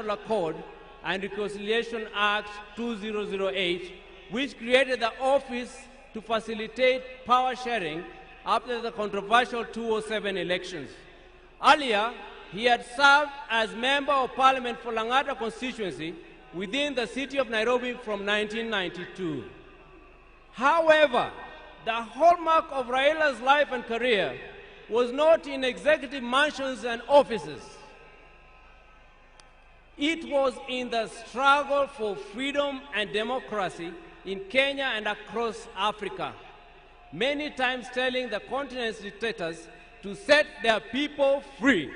Accord and Reconciliation Act 2008, which created the office to facilitate power sharing after the controversial 2007 elections. Earlier, he had served as Member of Parliament for Lang'ata constituency within the city of Nairobi from 1992. However, the hallmark of Raila's life and career was not in executive mansions and offices. It was in the struggle for freedom and democracy in Kenya and across Africa, many times telling the continent's dictators to set their people free.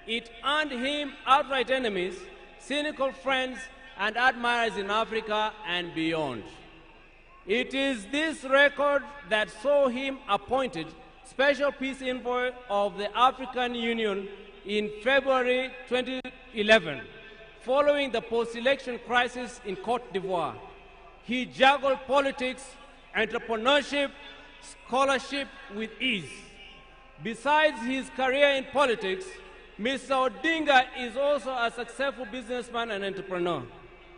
It earned him outright enemies, cynical friends, and admirers in Africa and beyond. It is this record that saw him appointed Special Peace Envoy of the African Union in February 2011, following the post-election crisis in Cote d'Ivoire. He juggled politics, entrepreneurship, scholarship with ease. Besides his career in politics, Mr. Odinga is also a successful businessman and entrepreneur,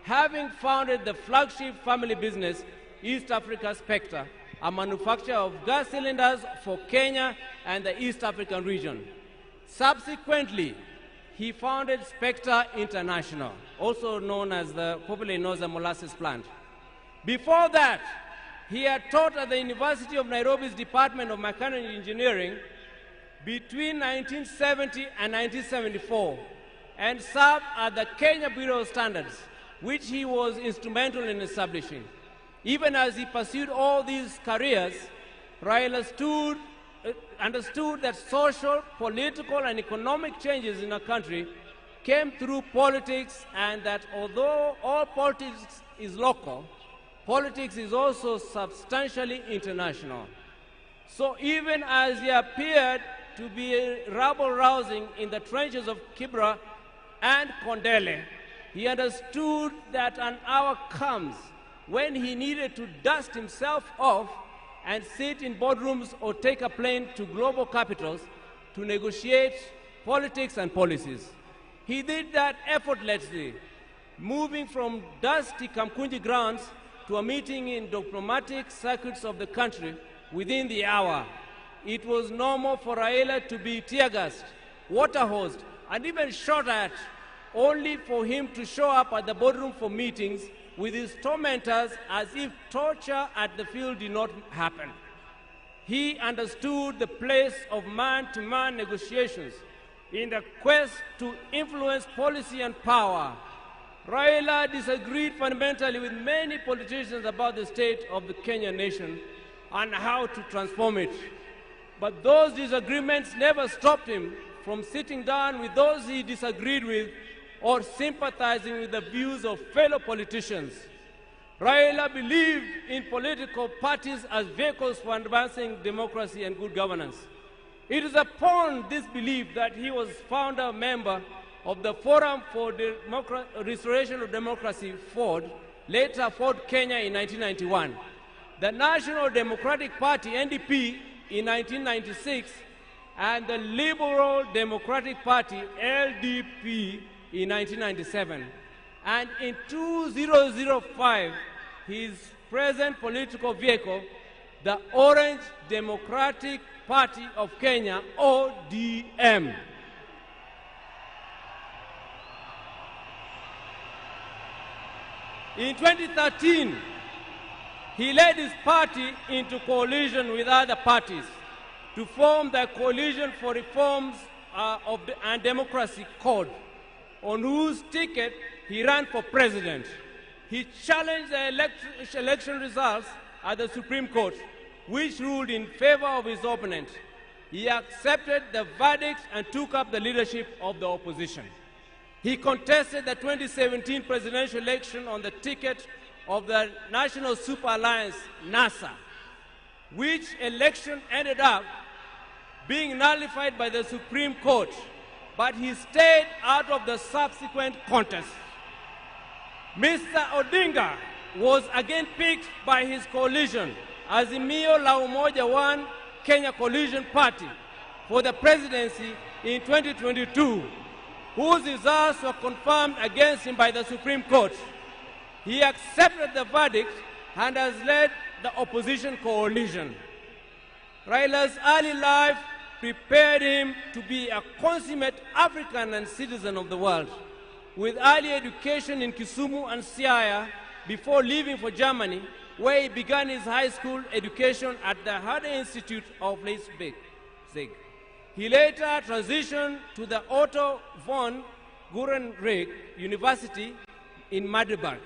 having founded the flagship family business, East Africa Spectre, a manufacturer of gas cylinders for Kenya and the East African region. Subsequently, he founded Spectre International, also known as the popularly known as the molasses plant. Before that, he had taught at the University of Nairobi's Department of Mechanical Engineering between 1970 and 1974, and served at the Kenya Bureau of Standards, which he was instrumental in establishing. Even as he pursued all these careers, Raila understood that social, political, and economic changes in our country came through politics, and that although all politics is local, politics is also substantially international. So even as he appeared to be rabble-rousing in the trenches of Kibra and Kondele, he understood that an hour comes when he needed to dust himself off and sit in boardrooms or take a plane to global capitals to negotiate politics and policies. He did that effortlessly, moving from dusty Kamkunji grounds to a meeting in diplomatic circuits of the country within the hour. It was normal for Raila to be tear-gassed, water-hosed, and even shot at, only for him to show up at the boardroom for meetings with his tormentors as if torture at the field did not happen. He understood the place of man-to-man negotiations in the quest to influence policy and power. Raila disagreed fundamentally with many politicians about the state of the Kenyan nation and how to transform it. But those disagreements never stopped him from sitting down with those he disagreed with or sympathizing with the views of fellow politicians. Raila believed in political parties as vehicles for advancing democracy and good governance. It is upon this belief that he was founder member of the Forum for Restoration of Democracy, FORD, later FORD Kenya in 1991, the National Democratic Party, NDP, in 1996, and the Liberal Democratic Party, LDP, in 1997. And in 2005, his present political vehicle, the Orange Democratic Party of Kenya, ODM. In 2013, he led his party into coalition with other parties to form the Coalition for Reforms and Democracy Code, on whose ticket he ran for president. He challenged the election results at the Supreme Court, which ruled in favor of his opponent. He accepted the verdict and took up the leadership of the opposition. He contested the 2017 presidential election on the ticket of the National Super Alliance, NASA, which election ended up being nullified by the Supreme Court, but he stayed out of the subsequent contest. Mr. Odinga was again picked by his coalition, Azimio la Umoja One Kenya Coalition Party, for the presidency in 2022. whose results were confirmed against him by the Supreme Court. He accepted the verdict and has led the opposition coalition. Raila's early life prepared him to be a consummate African and citizen of the world, with early education in Kisumu and Siaya before leaving for Germany, where he began his high school education at the Herder Institute of Leipzig. He later transitioned to the Otto von Gutenberg University in Magdeburg,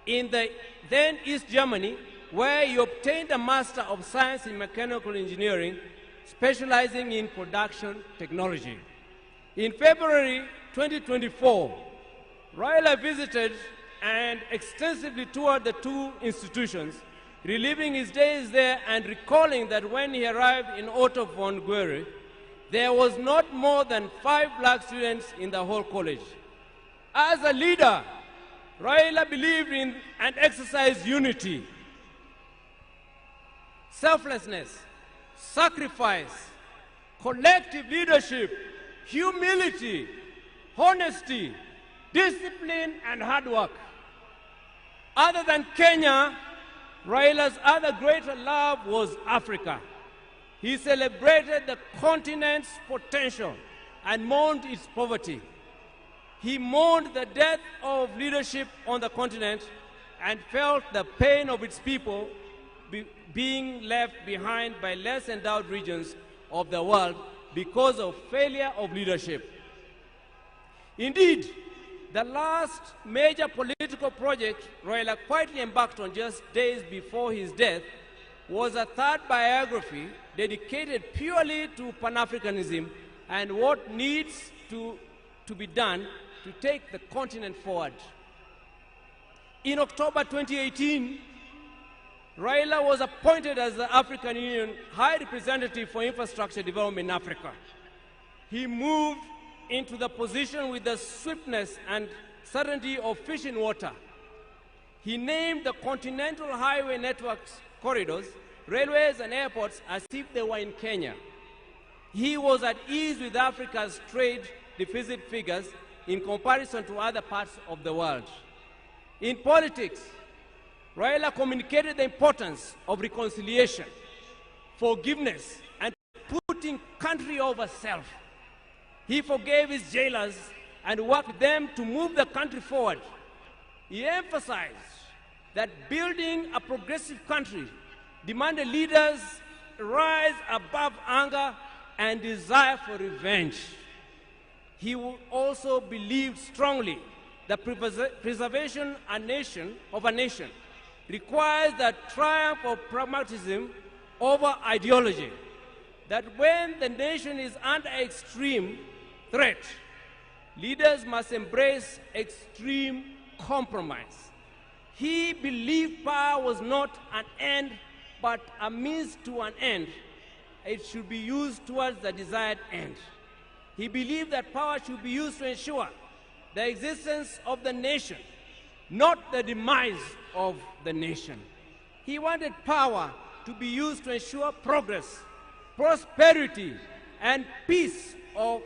in the then East Germany, where he obtained a Master of Science in Mechanical Engineering, specializing in production technology. In February 2024, Raila visited and extensively toured the two institutions, reliving his days there and recalling that when he arrived in Otto von Guerre, there was not more than 5 black students in the whole college. As a leader, Raila believed in and exercised unity, selflessness, sacrifice, collective leadership, humility, honesty, discipline, and hard work. Other than Kenya, Raila's other greater love was Africa. He celebrated the continent's potential and mourned its poverty. He mourned the death of leadership on the continent and felt the pain of its people being left behind by less endowed regions of the world because of failure of leadership. Indeed, the last major political project Raila quietly embarked on just days before his death was a third biography dedicated purely to Pan-Africanism and what needs to be done to take the continent forward. In October 2018, Raila was appointed as the African Union High Representative for Infrastructure Development in Africa. He moved into the position with the swiftness and certainty of fish in water. He named the continental highway networks corridors, railways and airports as if they were in Kenya. He was at ease with Africa's trade deficit figures in comparison to other parts of the world. In politics, Raila communicated the importance of reconciliation, forgiveness, and putting country over self. He forgave his jailers and worked with them to move the country forward. He emphasized that building a progressive country demanded leaders rise above anger and desire for revenge. He also believed strongly that preservation of a nation requires the triumph of pragmatism over ideology, that when the nation is under extreme threat, leaders must embrace extreme compromise. He believed power was not an end, but a means to an end. It should be used towards the desired end. He believed that power should be used to ensure the existence of the nation, not the demise of the nation. He wanted power to be used to ensure progress, prosperity, and peace of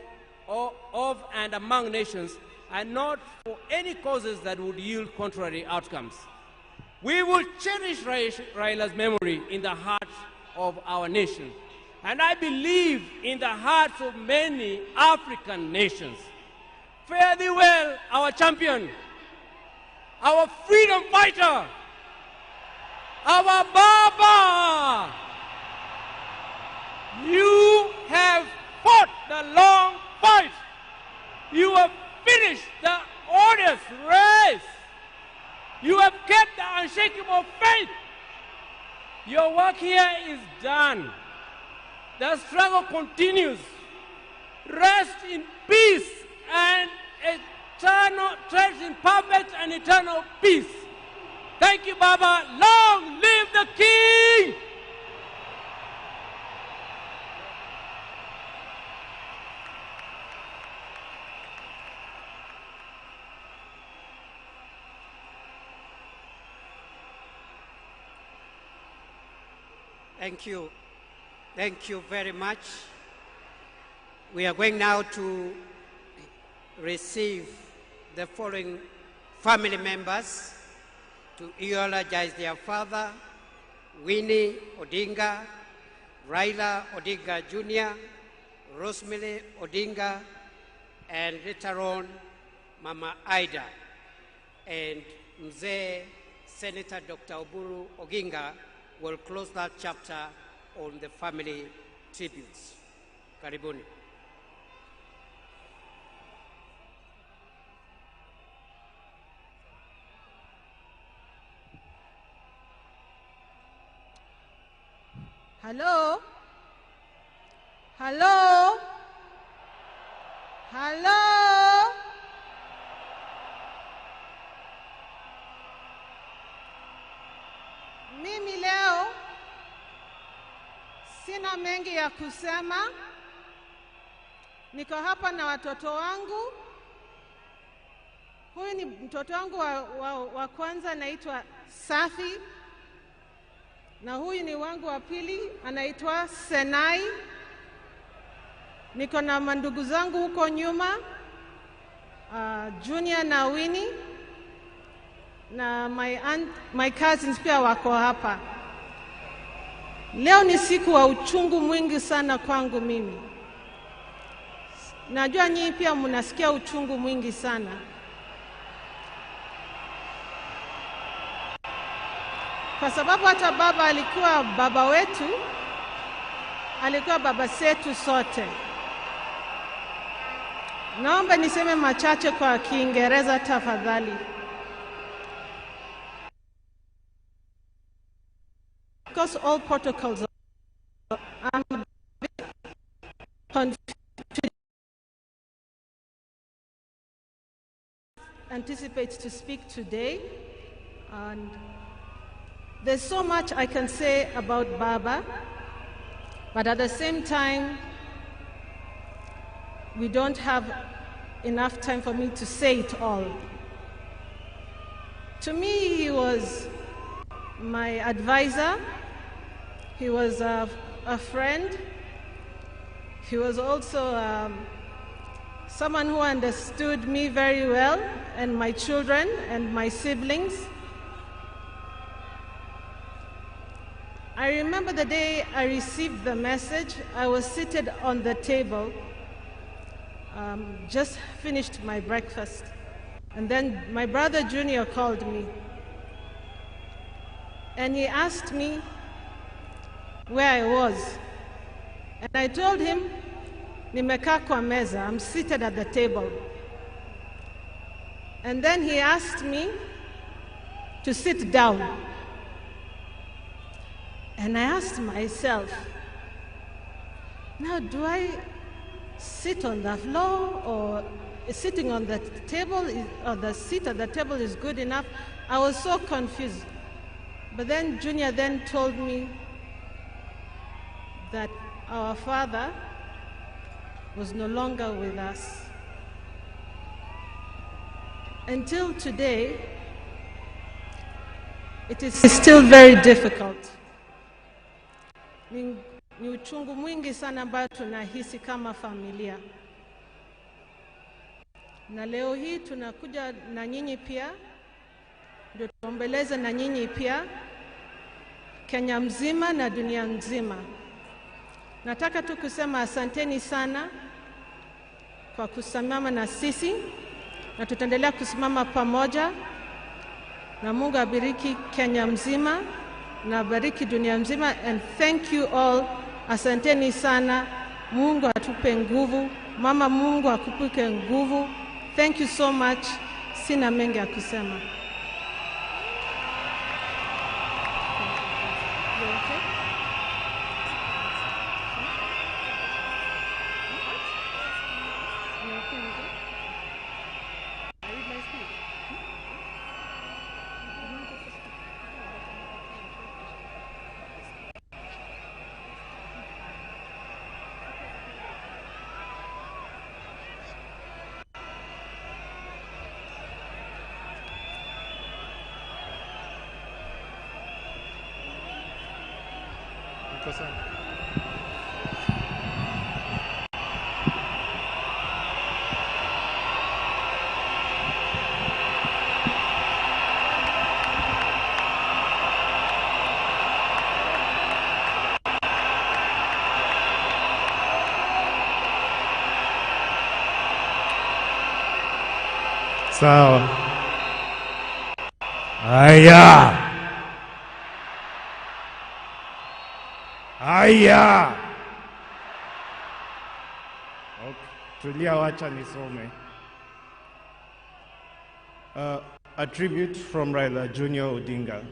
and among nations, and not for any causes that would yield contrary outcomes. We will cherish Raila's memory in the heart of our nation, and I believe in the hearts of many African nations. Fare thee well, our champion, our freedom fighter, our Baba. You have fought the long fight. You have finished the odious race. You have kept the unshakable faith. Your work here is done. The struggle continues. Rest in peace and rest in perfect and eternal peace. Thank you, Baba. Long live the King! Thank you. Thank you very much. We are going now to receive the following family members to eulogize their father, Winnie Odinga, Raila Odinga Jr., Rosemary Odinga, and later on, Mama Ida, and Mzee Senator Dr. Oburu Oginga will close that chapter on the family tributes. Karibuni. Hello? Hello? Hello? Mimi leo sina mengi ya kusema. Niko hapa na watoto wangu. Huyu ni mtoto wangu wa kwanza, anaitwa Safi. Na huyu ni wangu wa pili, anaitwa Senai. Niko na mandugu zangu huko nyuma, Junior na Winnie, na my cousins pia wako hapa. Leo ni siku wa uchungu mwingi sana kwangu mimi. Najua nyinyi pia mnasikia uchungu mwingi sana. Kwa sababu hata baba alikuwa baba wetu, alikuwa baba zetu sote. Naomba niseme machache kwa Kiingereza tafadhali. Because all protocols anticipates to speak today, and there's so much I can say about Baba, but at the same time, we don't have enough time for me to say it all. To me, he was my advisor. He was a friend. He was also someone who understood me very well, and my children and my siblings. I remember the day I received the message. I was seated on the table, just finished my breakfast. And then my brother Junior called me. And he asked me where I was. And I told him, nimekaa kwa meza, I'm seated at the table. And then he asked me to sit down. And I asked myself, now do I sit on the floor, or sitting on the table, or the seat at the table is good enough? I was so confused. But then Junior then told me that our father was no longer with us. Until today, it is still very difficult. Ni uchungu mwingi sana ambao tunahisi kama familia. Na leo hii tunakuja na nyinyi pia, ndio tuombeleze na nyinyi pia, Kenya mzima na dunia nzima. Nataka tu kusema asanteni sana kwa kusimama na sisi, na tutaendelea kusimama pamoja, na Mungu abariki Kenya mzima na abariki dunia mzima. And thank you all. Asanteni sana. Mungu atupe nguvu. Mama, Mungu akupe nguvu. Thank you so much. Sina mengi ya kusema. Sawa. Haya. Haya. Okay. Tulia, wacha nisome. A tribute from Raila Junior Odinga.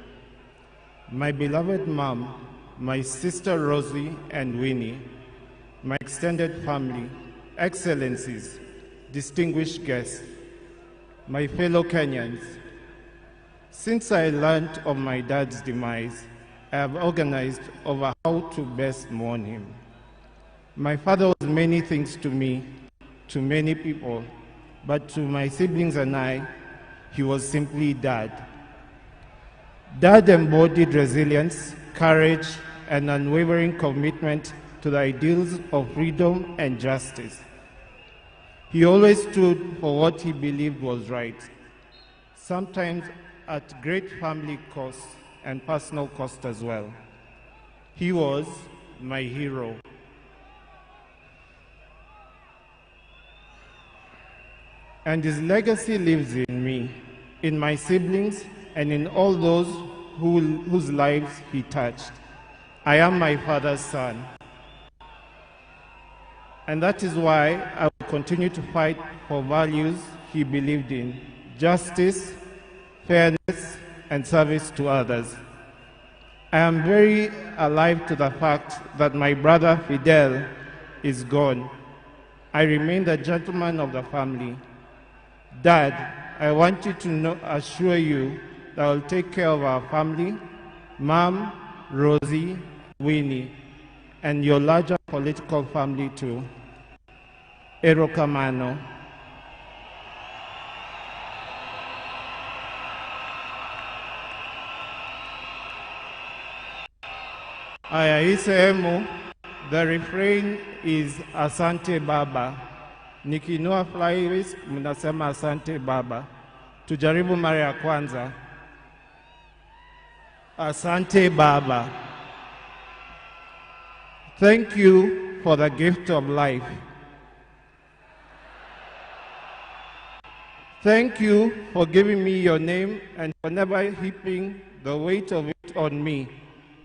My beloved mom, my sister Rosie and Winnie, my extended family, excellencies, distinguished guests, my fellow Kenyans, since I learned of my dad's demise, I have organized over how to best mourn him. My father was many things to me, to many people, but to my siblings and I, he was simply Dad. Dad embodied resilience, courage, and unwavering commitment to the ideals of freedom and justice. He always stood for what he believed was right, sometimes at great family cost and personal cost as well. He was my hero. And his legacy lives in me, in my siblings, and in all those whose lives he touched. I am my father's son. And that is why I will continue to fight for values he believed in: justice, fairness, and service to others. I am very alive to the fact that my brother Fidel is gone. I remain the gentleman of the family. Dad, I want you to assure you that I will take care of our family, Mom, Rosie, Winnie, and your larger political family too. Erokamano. Aya, hii sehemu, the refrain is Asante Baba. Nikinua flyways, mnasema Asante Baba. Tujaribu mara ya kwanza. Asante Baba. Thank you for the gift of life. Thank you for giving me your name and for never heaping the weight of it on me.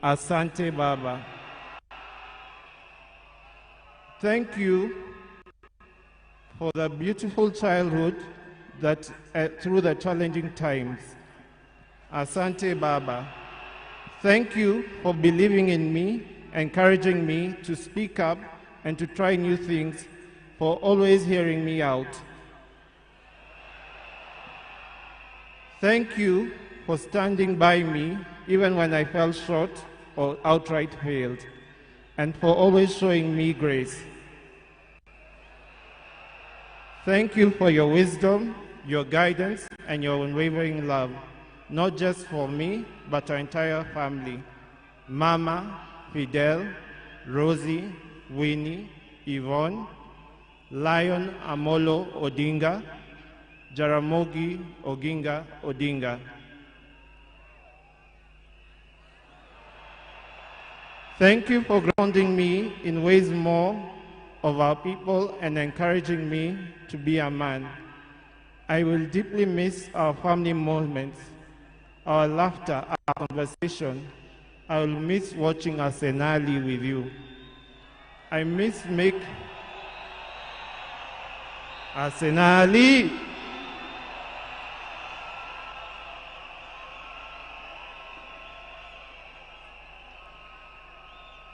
Asante Baba. Thank you for the beautiful childhood that through the challenging times. Asante Baba. Thank you for believing in me, encouraging me to speak up and to try new things, for always hearing me out. Thank you for standing by me even when I fell short or outright failed, and for always showing me grace. Thank you for your wisdom, your guidance, and your unwavering love, not just for me, but our entire family. Mama, Fidel, Rosie, Winnie, Yvonne, Lion Amolo Odinga, Jaramogi Oginga Odinga. Thank you for grounding me in ways more of our people and encouraging me to be a man. I will deeply miss our family moments, our laughter, our conversation. I will miss watching Arsenali with you. I miss Arsenali.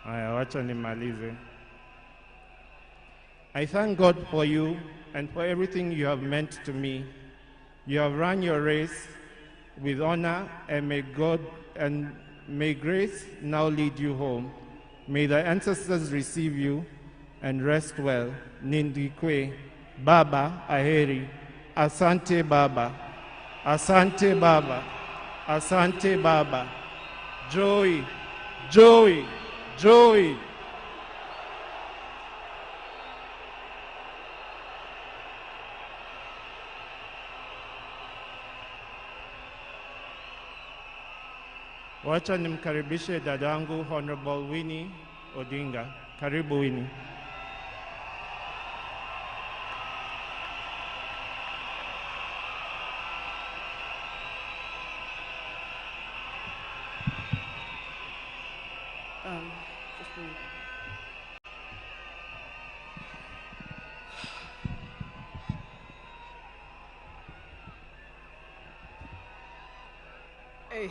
Aya, wacha nimalize. I thank God for you and for everything you have meant to me. You have run your race with honor, and may grace now lead you home. May the ancestors receive you and rest well. Nindikwe, Baba Aheri, Asante Baba, Asante Baba, Asante Baba, Joey, Joey, Joey. Wacha nimkaribishe dadangu Honorable Winnie Odinga. Karibu Winnie. Hey.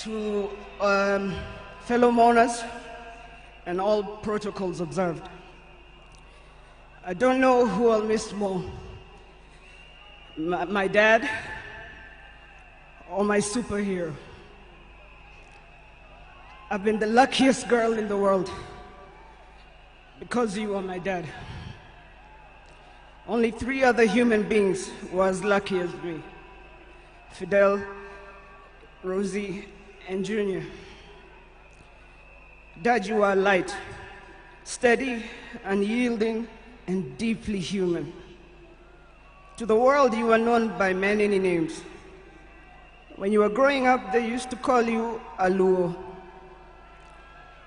To fellow mourners and all protocols observed, I don't know who I'll miss more, my dad or my superhero. I've been the luckiest girl in the world because you are my dad. Only 3 other human beings were as lucky as me: Fidel, Rosie, and Junior. Dad, you are light, steady, unyielding, and deeply human. To the world, you are known by many names. When you were growing up, they used to call you Aluo.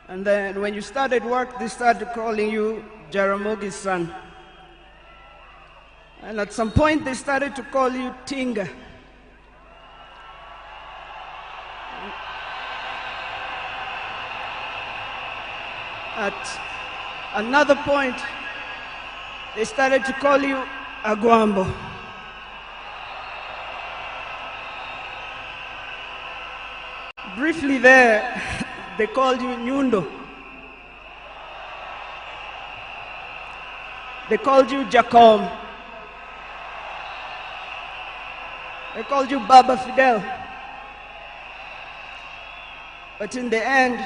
And then when you started work, they started calling you Jaramogi's son. And at some point, they started to call you Tinga. At another point, they started to call you Aguambo. Briefly there, they called you Nyundo. They called you Jacom. They called you Baba Fidel. But in the end,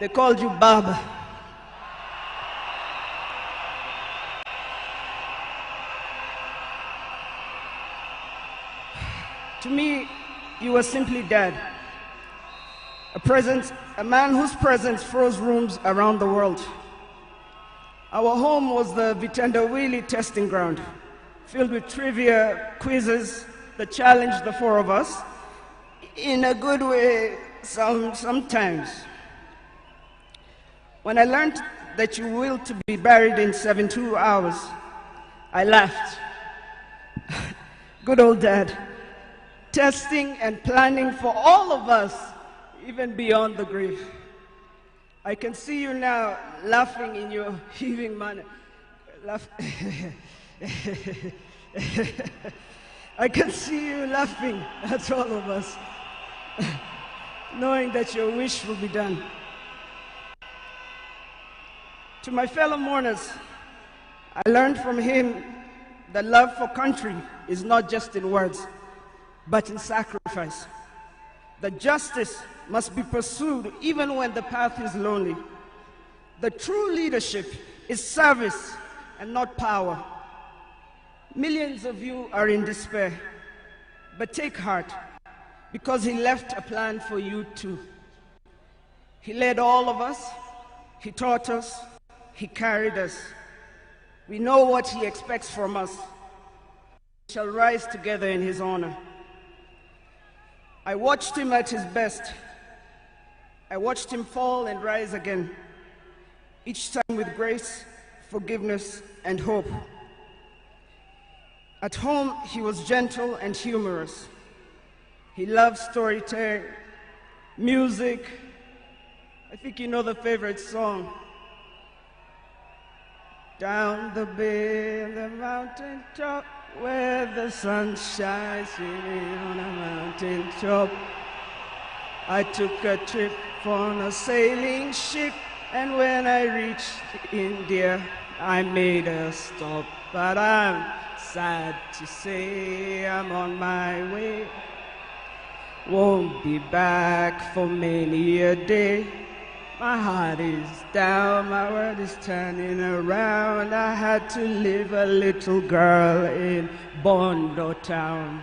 they called you Baba. To me, you were simply Dad. A man whose presence froze rooms around the world. Our home was the Vitendawili testing ground, filled with trivia, quizzes that challenged the 4 of us, in a good way sometimes. When I learned that you willed to be buried in 72 hours, I laughed. Good old Dad. Testing and planning for all of us, even beyond the grave. I can see you now laughing in your heaving manner. I can see you laughing at all of us, knowing that your wish will be done. To my fellow mourners, I learned from him that love for country is not just in words, but in sacrifice. That justice must be pursued even when the path is lonely. The true leadership is service and not power. Millions of you are in despair, but take heart, because he left a plan for you too. He led all of us, he taught us, he carried us. We know what he expects from us. We shall rise together in his honor. I watched him at his best. I watched him fall and rise again, each time with grace, forgiveness, and hope. At home, he was gentle and humorous. He loved storytelling, music. I think you know the favorite song. Down the bay, the mountain top, where the sun shines on a mountain top. I took a trip on a sailing ship, and when I reached India, I made a stop. But I'm sad to say I'm on my way. Won't be back for many a day. My heart is down, my world is turning around. I had to leave a little girl in Bondo town.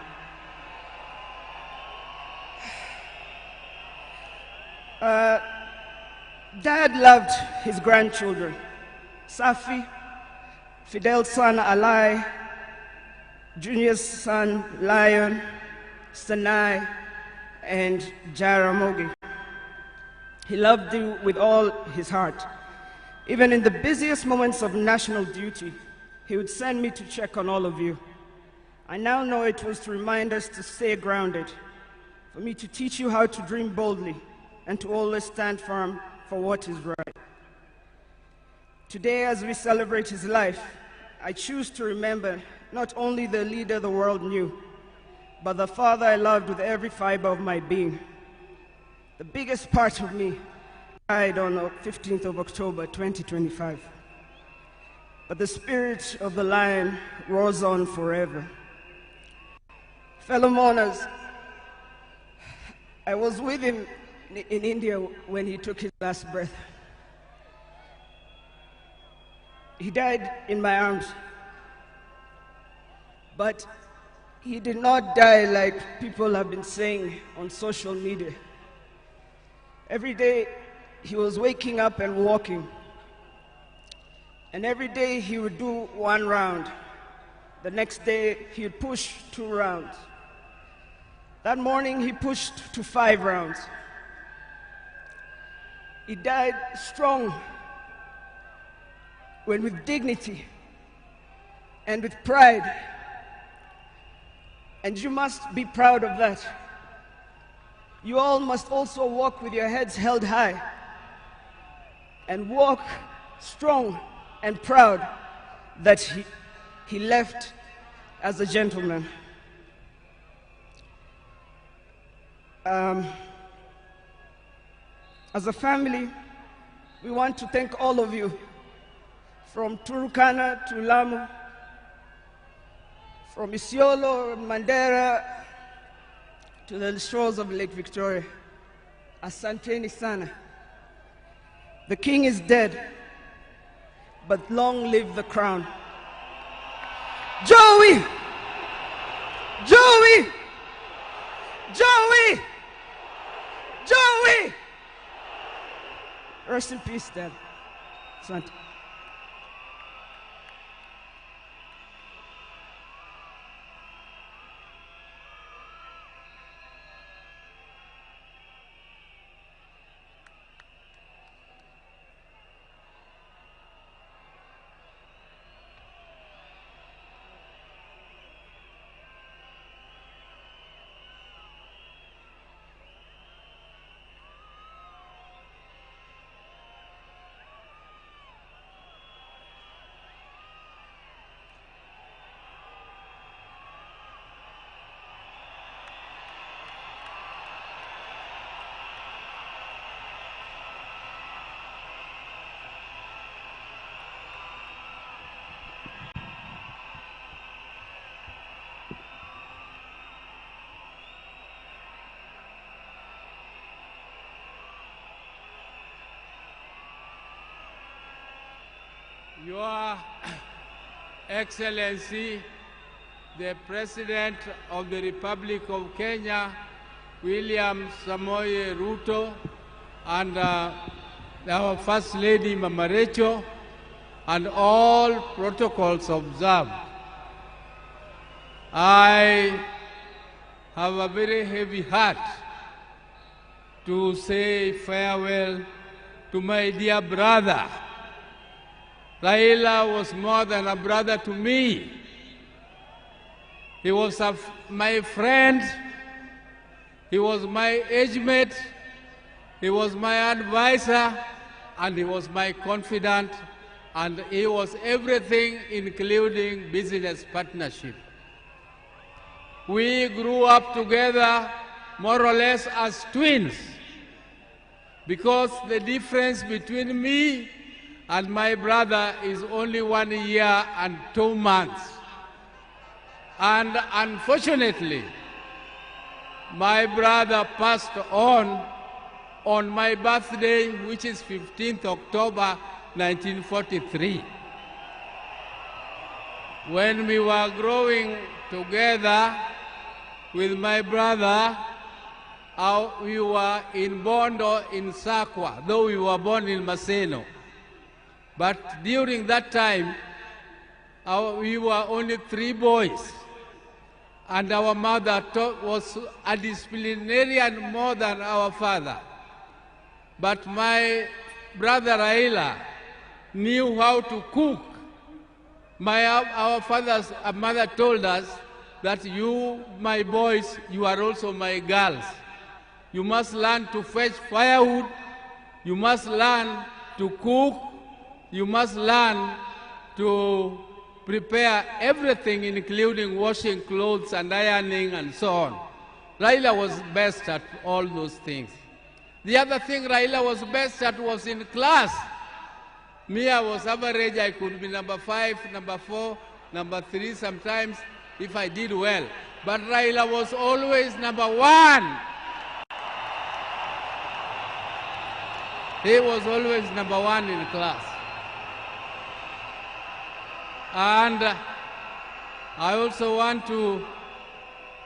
Dad loved his grandchildren. Safi, Fidel's son Alai, Junior's son Lion, Sanai, and Jaramogi. He loved you with all his heart. Even in the busiest moments of national duty, he would send me to check on all of you. I now know it was to remind us to stay grounded, for me to teach you how to dream boldly, and to always stand firm for what is right. Today, as we celebrate his life, I choose to remember not only the leader the world knew, but the father I loved with every fiber of my being. The biggest part of me died on the 15th of October, 2025. But the spirit of the lion roars on forever. Fellow mourners, I was with him in India when he took his last breath. He died in my arms. But he did not die like people have been saying on social media. Every day he was waking up and walking. And every day he would do 1 round. The next day he would push 2 rounds. That morning he pushed to 5 rounds. He died strong, when with dignity and with pride. And you must be proud of that. You all must also walk with your heads held high and walk strong and proud that he left as a gentleman. As a family, we want to thank all of you, from Turkana to Lamu, from Isiolo, Mandera, to the shores of Lake Victoria. Asanteni sana. The king is dead, but long live the crown. Joey! Joey! Joey! Joey! Rest in peace, Dad. Asante. Your Excellency, the President of the Republic of Kenya, William Samoei Ruto, and our First Lady Mama Rachel, and all protocols observed. I have a very heavy heart to say farewell to my dear brother. Raila was more than a brother to me. He was my friend, he was my age mate, he was my advisor, and he was my confidant, and he was everything, including business partnership. We grew up together more or less as twins, because the difference between me and my brother is only 1 year and 2 months. And unfortunately, my brother passed on my birthday, which is 15th October 1943. When we were growing together with my brother, we were in Bondo in Sakwa, though we were born in Maseno. But during that time, we were only 3 boys, and our mother was a disciplinarian more than our father. But my brother Raila knew how to cook. Our mother told us that you, my boys, you are also my girls. You must learn to fetch firewood. You must learn to cook. You must learn to prepare everything, including washing clothes and ironing and so on. Raila was best at all those things. The other thing Raila was best at was in class. Me, I was average. I could be number 5, number 4, number 3 sometimes if I did well. But Raila was always number 1. He was always number 1 in class. And I also want to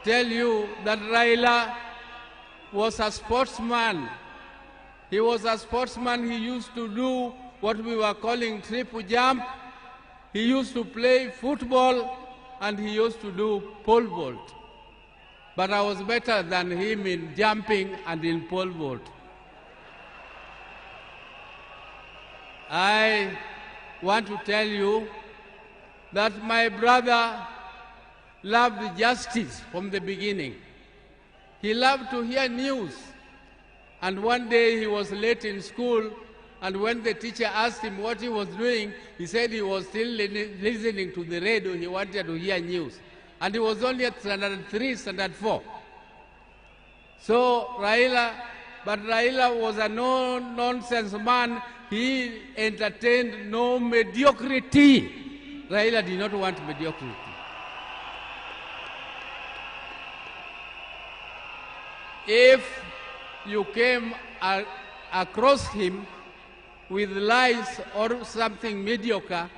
tell you that Raila was a sportsman. He was a sportsman. He used to do what we were calling triple jump. He used to play football, and he used to do pole vault. But I was better than him in jumping and in pole vault. I want to tell you that my brother loved justice from the beginning. He loved to hear news. And one day he was late in school, and when the teacher asked him what he was doing, he said he was still listening to the radio. He wanted to hear news. And he was only at standard 3, standard 4. So Raila was a no-nonsense man. He entertained no mediocrity. Raila did not want mediocrity. If you came across him with lies or something mediocre,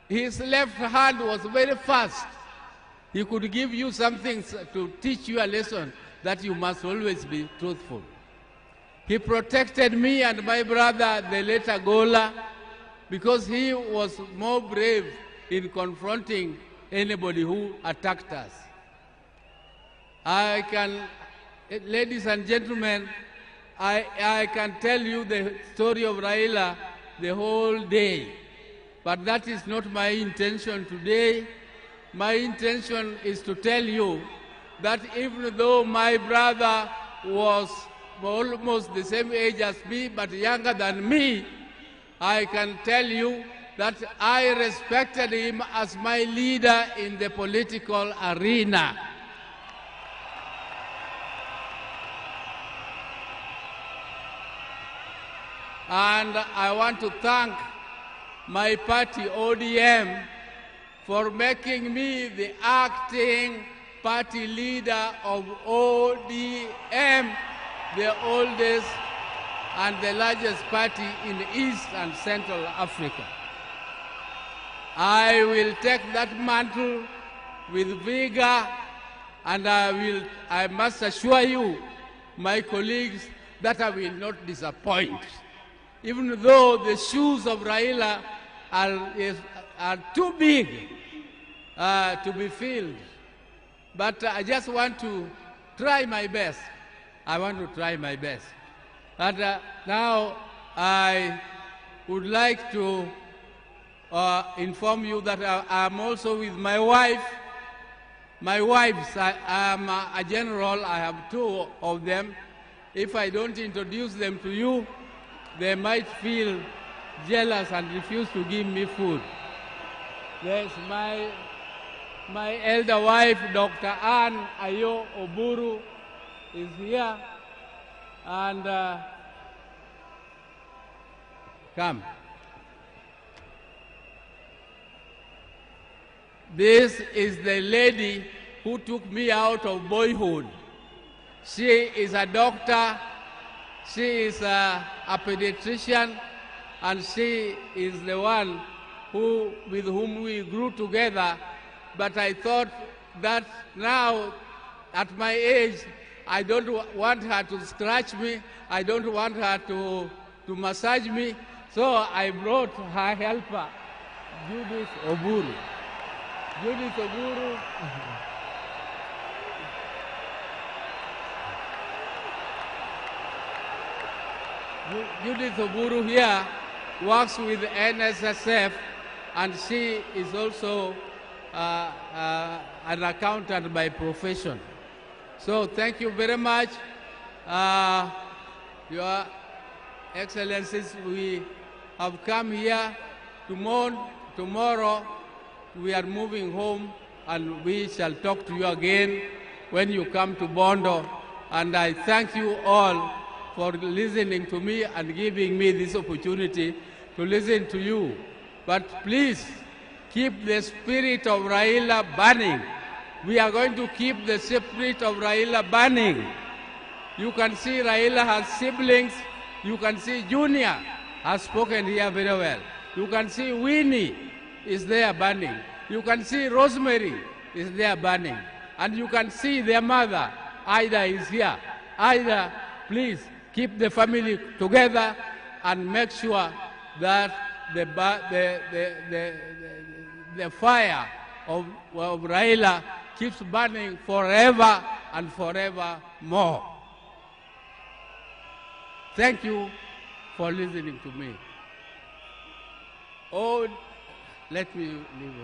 his left hand was very fast. He could give you something to teach you a lesson that you must always be truthful. He protected me and my brother, the later Gola, because he was more brave in confronting anybody who attacked us. Ladies and gentlemen, I can tell you the story of Raila the whole day, but that is not my intention today. My intention is to tell you that even though my brother was almost the same age as me, but younger than me, I can tell you that I respected him as my leader in the political arena. And I want to thank my party, ODM, for making me the acting party leader of ODM, the oldest and the largest party in East and Central Africa. I will take that mantle with vigor, and I must assure you, my colleagues, that I will not disappoint. Even though the shoes of Raila are too big to be filled. But I just want to try my best. I want to try my best. And now I would like to inform you that I'm also with my wife. My wives, I am a general. I have 2 of them. If I don't introduce them to you, they might feel jealous and refuse to give me food. There's my elder wife, Dr. Ann Ayo Oburu, is here. And come. This is the lady who took me out of boyhood. She is a doctor. She is a pediatrician, and she is the one with whom we grew together. But I thought that now, at my age, I don't want her to scratch me. I don't want her to massage me. So I brought her helper, Judith Oburu. Judith Oburu. Judith Oburu here works with NSSF, and she is also an accountant by profession. So thank you very much. Your Excellencies, we have come here to mourn. Tomorrow we are moving home, and we shall talk to you again when you come to Bondo. And I thank you all for listening to me and giving me this opportunity to listen to you. But please, keep the spirit of Raila burning. We are going to keep the spirit of Raila burning. You can see Raila has siblings. You can see Junior has spoken here very well. You can see Winnie is there burning. You can see Rosemary is there burning. And you can see their mother, Ida, is here. Ida, please keep the family together and make sure that the fire of Raila keeps burning forever and forever more. Thank you for listening to me. Oh, let me leave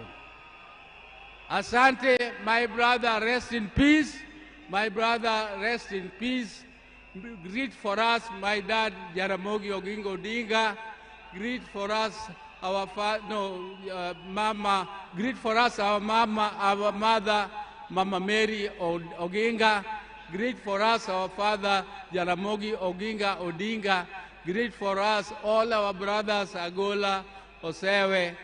on. Asante, my brother, rest in peace. My brother, rest in peace. Greet for us, my dad, Jaramogi Oginga Odinga. Greet for us, our mama. Greet for us, our mama, our mother, Mama Mary Oginga. Greet for us, our father, Jaramogi Oginga Odinga. Greet for us, all our brothers, Agola, Osewe,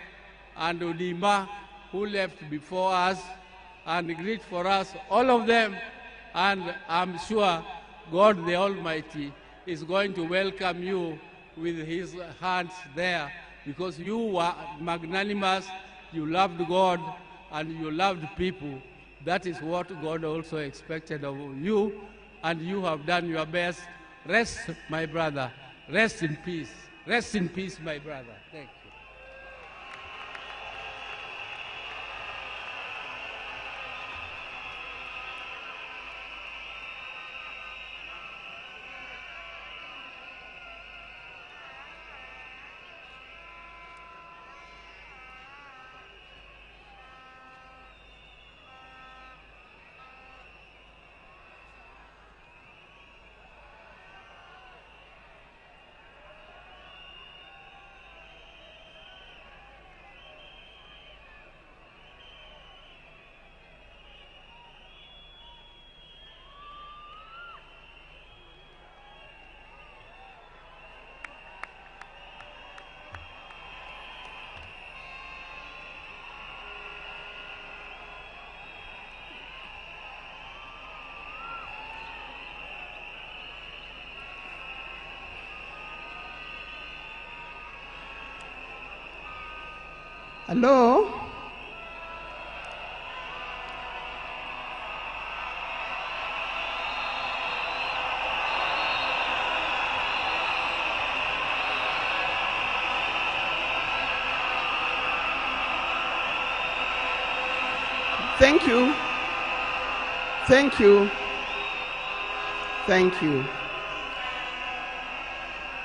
and Odima, who left before us. And greet for us, all of them. And I'm sure God the Almighty is going to welcome you with his hands there, because you were magnanimous, you loved God, and you loved people. That is what God also expected of you, and you have done your best. Rest, my brother. Rest in peace. Rest in peace, my brother. Thank you. Hello? Thank you. Thank you. Thank you.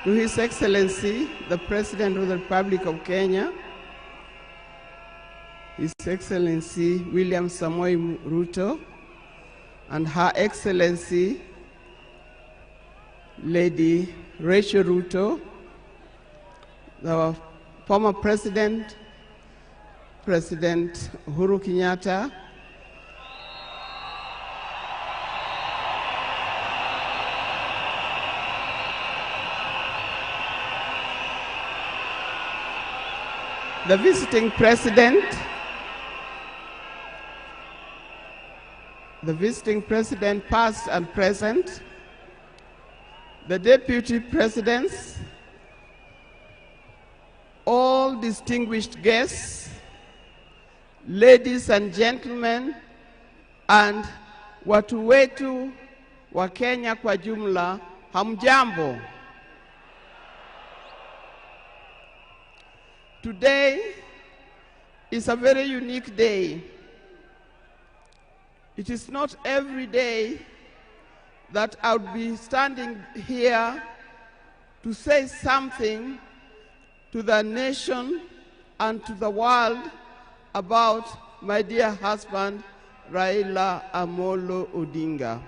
To His Excellency, the President of the Republic of Kenya, His Excellency William Samoei Ruto, and Her Excellency Lady Rachel Ruto, the former President, President Uhuru Kenyatta, the visiting President, past and present, the Deputy Presidents, all distinguished guests, ladies and gentlemen, and watu wetu wa Kenya kwa jumla, hamjambo. Today is a very unique day. It is not every day that I would be standing here to say something to the nation and to the world about my dear husband, Raila Amolo Odinga.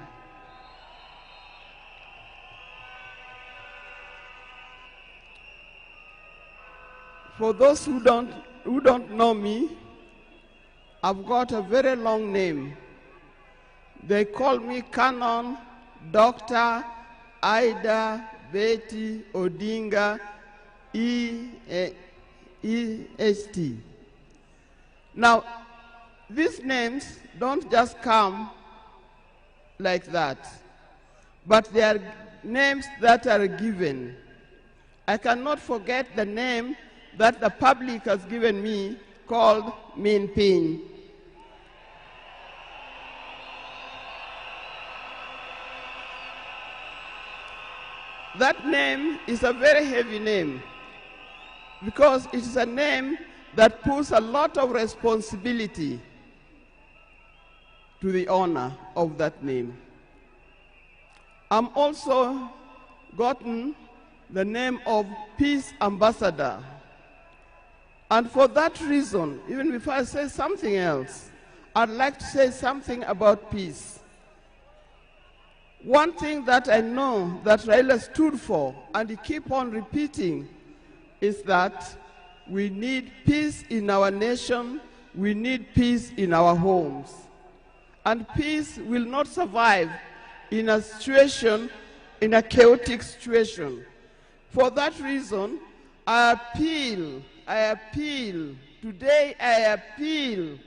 For those who don't know me, I've got a very long name. They call me Canon Dr. Ida Betty Odinga EST. Now, these names don't just come like that, but they are names that are given. I cannot forget the name that the public has given me called Min Pin. That name is a very heavy name because it is a name that puts a lot of responsibility to the owner of that name. I'm also gotten the name of Peace Ambassador. And for that reason, even before I say something else, I'd like to say something about peace. One thing that I know that Raila stood for, and he keep on repeating, is that we need peace in our nation, we need peace in our homes. And peace will not survive in a situation, in a chaotic situation. For that reason, I appeal, today I appeal,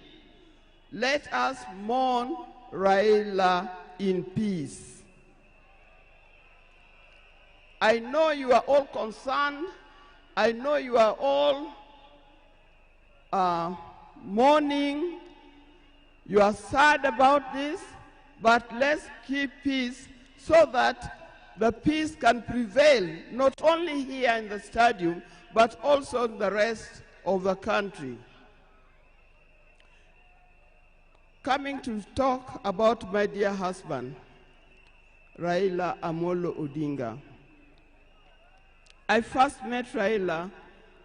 let us mourn Raila in peace. I know you are all concerned. I know you are all mourning. You are sad about this, but let's keep peace so that the peace can prevail, not only here in the stadium, but also in the rest of the country. Coming to talk about my dear husband, Raila Amolo Odinga. I first met Raila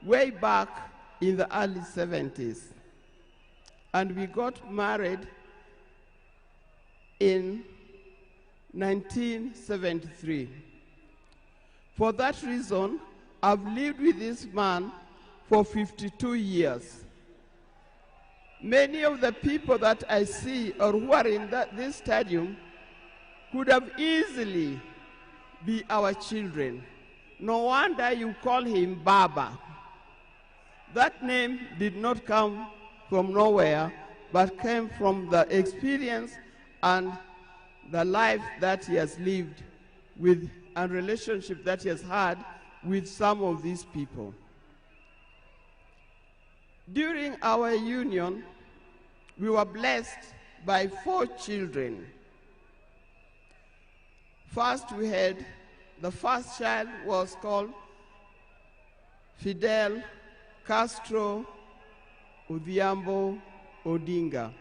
way back in the early 70s, and we got married in 1973. For that reason, I've lived with this man for 52 years. Many of the people that I see or who are in this stadium could have easily be our children. No wonder you call him Baba. That name did not come from nowhere, but came from the experience and the life that he has lived with and relationship that he has had with some of these people. During our union, we were blessed by 4 children. First, we had the first child was called Fidel Castro Odhiambo Odinga.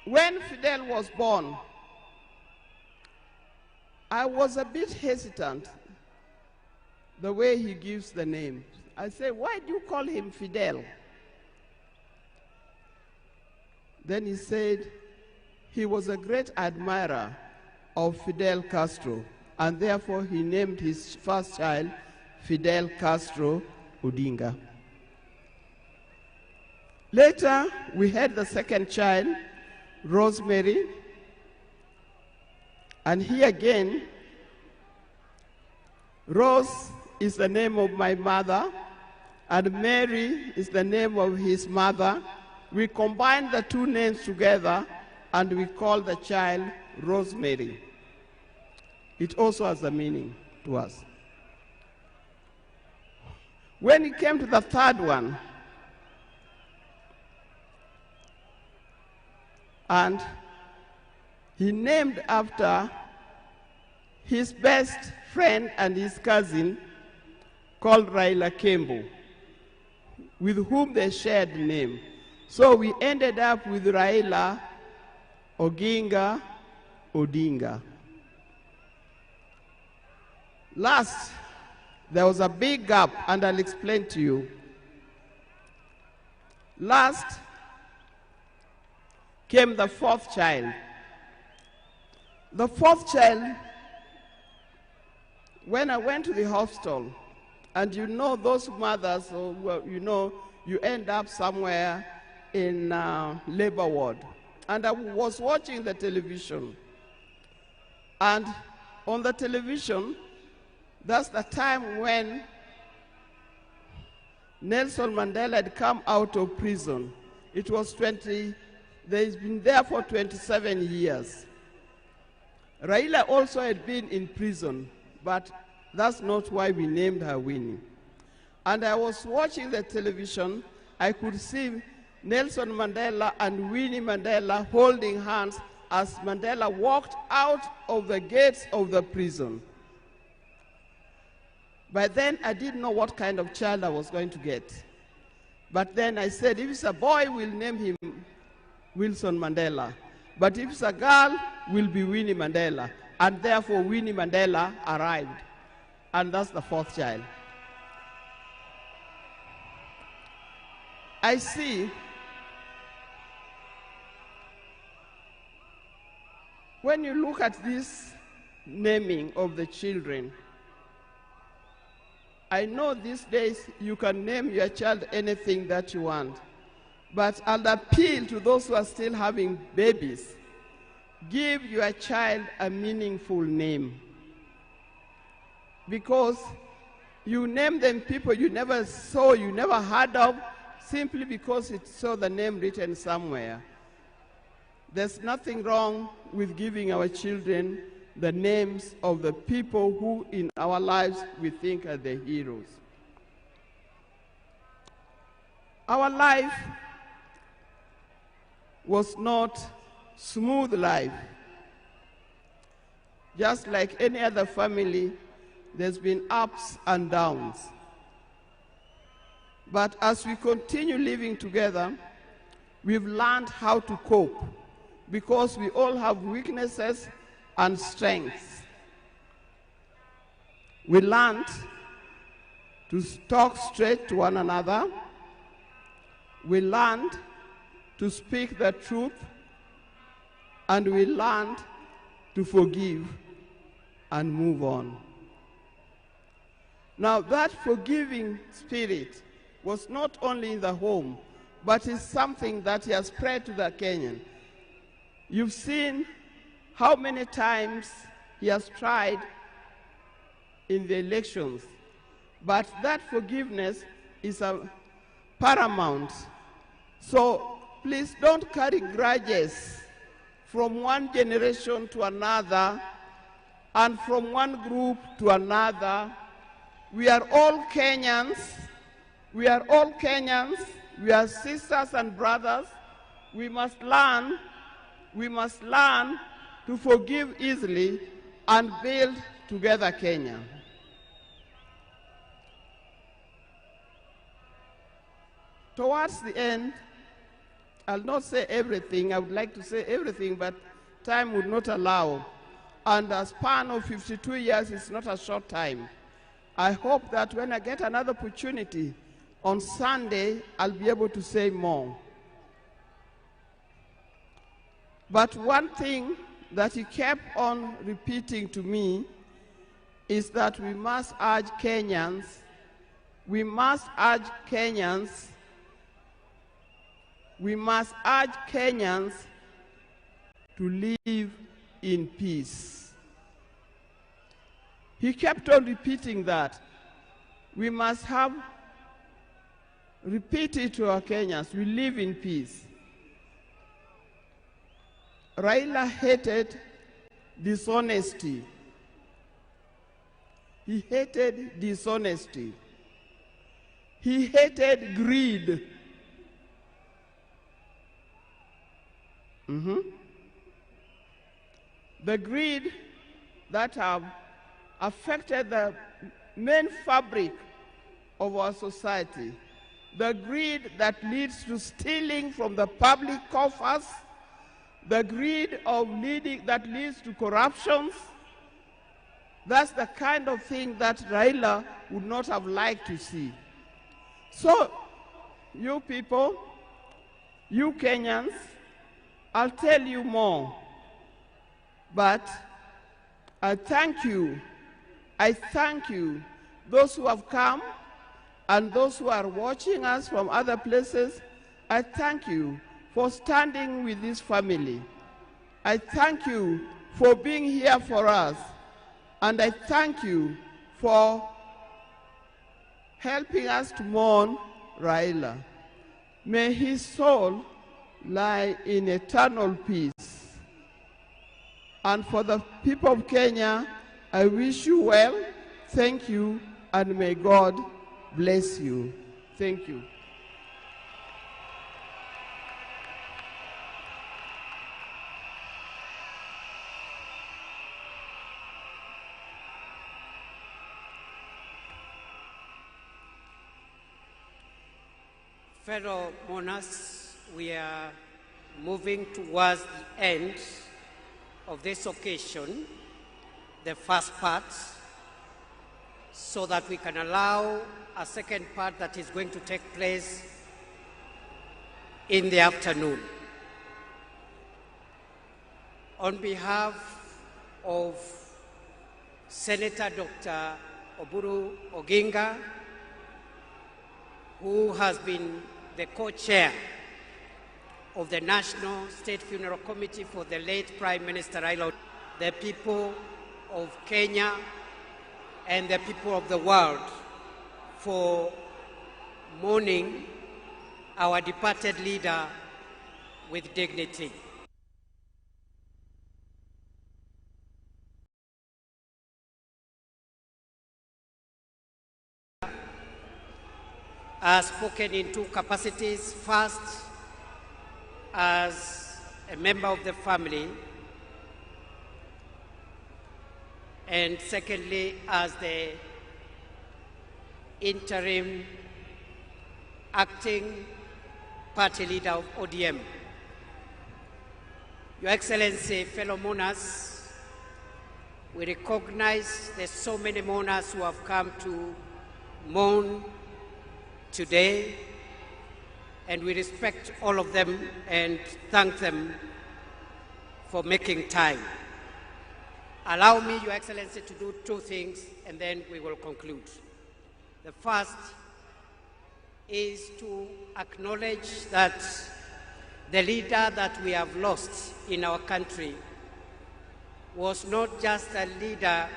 When Fidel was born, I was a bit hesitant the way he gives the name. I said, why do you call him Fidel? Then he said he was a great admirer of Fidel Castro, and therefore he named his first child Fidel Castro Odinga. Later, we had the second child, Rosemary, and here again, Rose is the name of my mother, and Mary is the name of his mother. We combined the 2 names together, and we call the child Rosemary. It also has a meaning to us. When it came to the third one, and he named after his best friend and his cousin called Raila Kembo, with whom they shared the name. So we ended up with Raila Oginga Odinga. Last there was a big gap, and I'll explain to you. Last came the fourth child. The fourth child, when I went to the hospital, and you know those mothers, you know, you end up somewhere in labor ward. And I was watching the television. And on the television, that's the time when Nelson Mandela had come out of prison. It was he's been there for 27 years. Raila also had been in prison, but that's not why we named her Winnie. And I was watching the television, I could see Nelson Mandela and Winnie Mandela holding hands as Mandela walked out of the gates of the prison. By then, I didn't know what kind of child I was going to get. But then I said, if it's a boy, we'll name him Wilson Mandela. But if it's a girl, will be Winnie Mandela. And therefore, Winnie Mandela arrived. And that's the fourth child. I see when you look at this naming of the children, I know these days you can name your child anything that you want, but I'll appeal to those who are still having babies. Give your child a meaningful name, because you name them people you never saw, you never heard of, simply because it saw the name written somewhere. There's nothing wrong with giving our children the names of the people who in our lives we think are the heroes. Our life was not smooth life. Just like any other family, there's been ups and downs. But as we continue living together, we've learned how to cope, because we all have weaknesses and strengths. We learned to talk straight to one another. We learned to speak the truth, and we learned to forgive and move on. Now, that forgiving spirit was not only in the home, but is something that has spread to the Kenyan. You've seen how many times he has tried in the elections, but that forgiveness is paramount. So please don't carry grudges from one generation to another and from one group to another. We are all Kenyans. We are all Kenyans. We are sisters and brothers. We must learn to forgive easily and build together Kenya. Towards the end, I'll not say everything. I would like to say everything, but time would not allow. And a span of 52 years is not a short time. I hope that when I get another opportunity on Sunday, I'll be able to say more. But one thing that he kept on repeating to me is that we must urge Kenyans to live in peace. He kept on repeating that. We must repeat it to our Kenyans. We live in peace. Raila hated dishonesty. He hated dishonesty. He hated greed. The greed that have affected the main fabric of our society. The greed that leads to stealing from the public coffers. The greed that leads to corruptions. That's the kind of thing that Raila would not have liked to see. So, you people, you Kenyans, I'll tell you more, but I thank you. I thank you, those who have come and those who are watching us from other places. I thank you for standing with this family. I thank you for being here for us. And I thank you for helping us to mourn Raila. May his soul lie in eternal peace. And for the people of Kenya, I wish you well, thank you, and may God bless you. Thank you. Fellow mourners, we are moving towards the end of this occasion, the first part, so that we can allow a second part that is going to take place in the afternoon. On behalf of Senator Dr. Oburu Oginga, who has been the co-chair of the National State Funeral Committee for the late Prime Minister Raila, the people of Kenya and the people of the world for mourning our departed leader with dignity. Has spoken in two capacities. First, as a member of the family, and secondly, as the interim acting party leader of ODM. Your Excellency, fellow mourners, we recognize there's so many mourners who have come to mourn today, and we respect all of them and thank them for making time. Allow me, Your Excellency, to do two things, and then we will conclude. The first is to acknowledge that the leader that we have lost in our country was not just a leader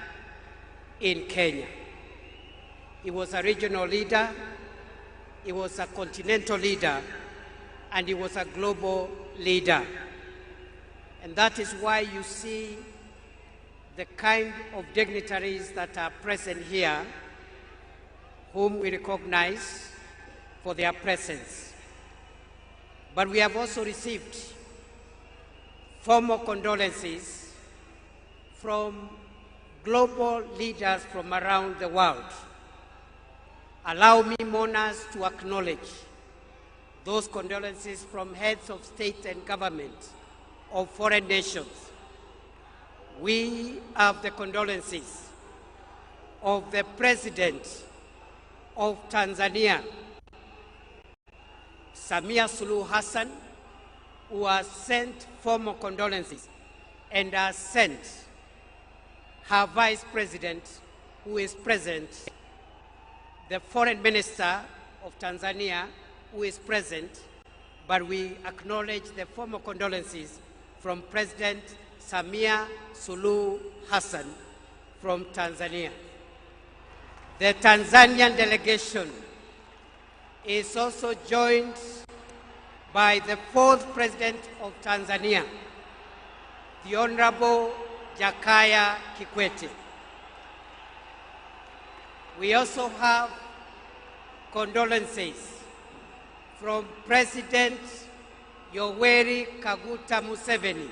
in Kenya. He was a regional leader, he was a continental leader, and he was a global leader. And that is why you see the kind of dignitaries that are present here, whom we recognize for their presence. But we have also received formal condolences from global leaders from around the world. Allow me, mourners, to acknowledge those condolences from heads of state and government of foreign nations. We have the condolences of the President of Tanzania, Samia Suluhu Hassan, who has sent formal condolences and has sent her Vice President, who is present, the Foreign Minister of Tanzania, who is present, but we acknowledge the formal condolences from President Samia Suluhu Hassan from Tanzania. The Tanzanian delegation is also joined by the fourth President of Tanzania, the Honorable Jakaya Kikwete. We also have condolences from President Yoweri Kaguta Museveni,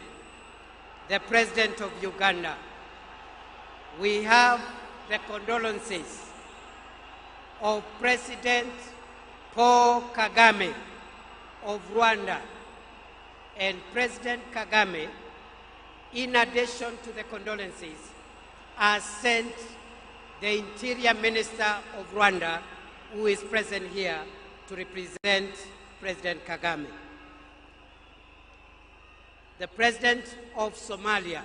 the President of Uganda. We have the condolences of President Paul Kagame of Rwanda. And President the Interior Minister of Rwanda, who is present here to represent President Kagame, the President of Somalia,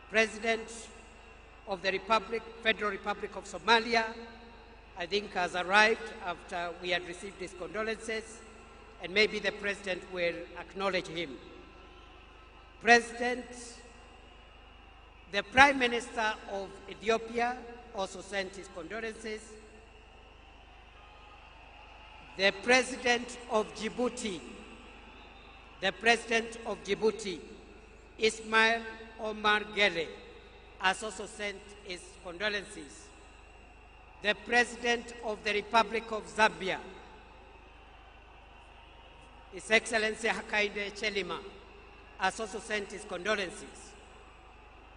President of the Federal Republic of Somalia, I think has arrived after we had received his condolences, and maybe the President will acknowledge him. The Prime Minister of Ethiopia also sent his condolences. The President of Djibouti, Ismail Omar Gele, has also sent his condolences. The President of the Republic of Zambia, His Excellency Hakainde Hichilema, has also sent his condolences.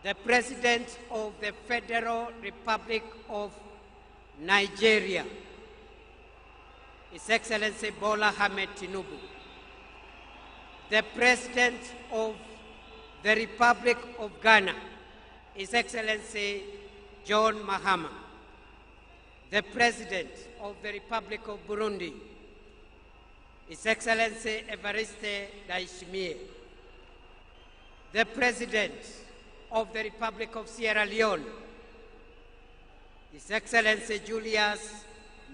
The President of the Federal Republic of Nigeria, His Excellency Bola Ahmed Tinubu, the President of the Republic of Ghana, His Excellency John Mahama, the President of the Republic of Burundi, His Excellency Evariste Ndayishimiye, the President of the Republic of Sierra Leone, His Excellency Julius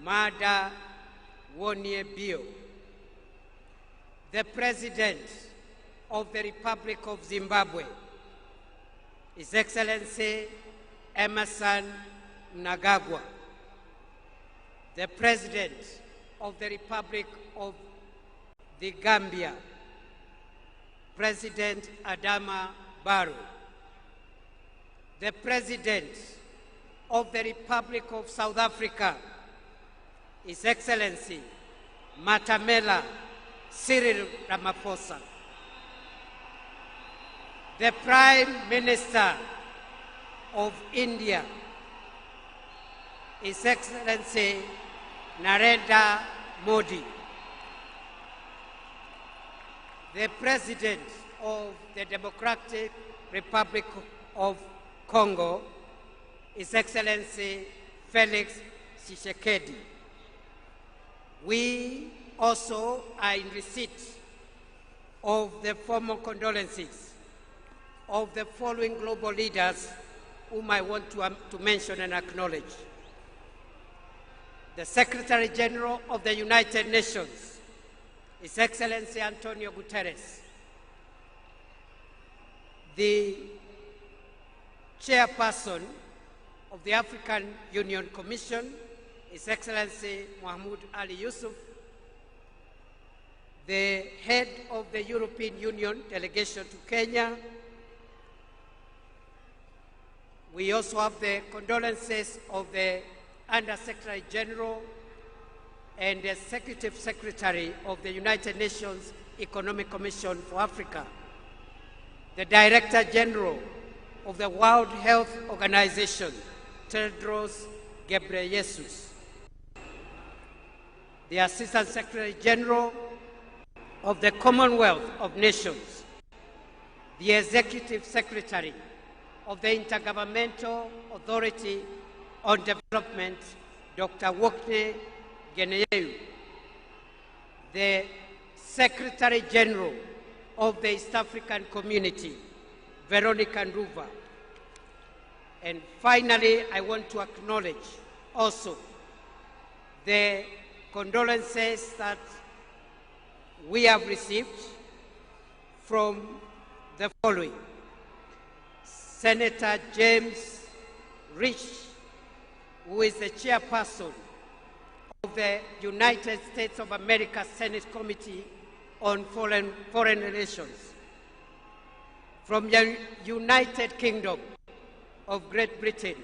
Maada Wonye Bio, the President of the Republic of Zimbabwe, His Excellency Emerson Mnangagwa, the President of the Republic of the Gambia, President Adama Barrow, the President of the Republic of South Africa, His Excellency Matamela Cyril Ramaphosa, the Prime Minister of India, His Excellency Narendra Modi, the President of the Democratic Republic of Congo, His Excellency Felix Tshisekedi. We also are in receipt of the formal condolences of the following global leaders whom I want to mention and acknowledge. The Secretary General of the United Nations, His Excellency Antonio Guterres, the Chairperson of the African Union Commission, His Excellency Mahmoud Ali Yusuf, the Head of the European Union Delegation to Kenya. We also have the condolences of the Under-Secretary General and the Executive Secretary of the United Nations Economic Commission for Africa, the Director General of the World Health Organization, Tedros Ghebreyesus, the Assistant Secretary General of the Commonwealth of Nations, the Executive Secretary of the Intergovernmental Authority on Development, Dr. Wokne Nyayo, the Secretary General of the East African Community, Veronica Nduva. And finally, I want to acknowledge also the condolences that we have received from the following. Senator James Rich, who is the chairperson of the United States of America Senate Committee on Foreign Relations. From the United Kingdom of Great Britain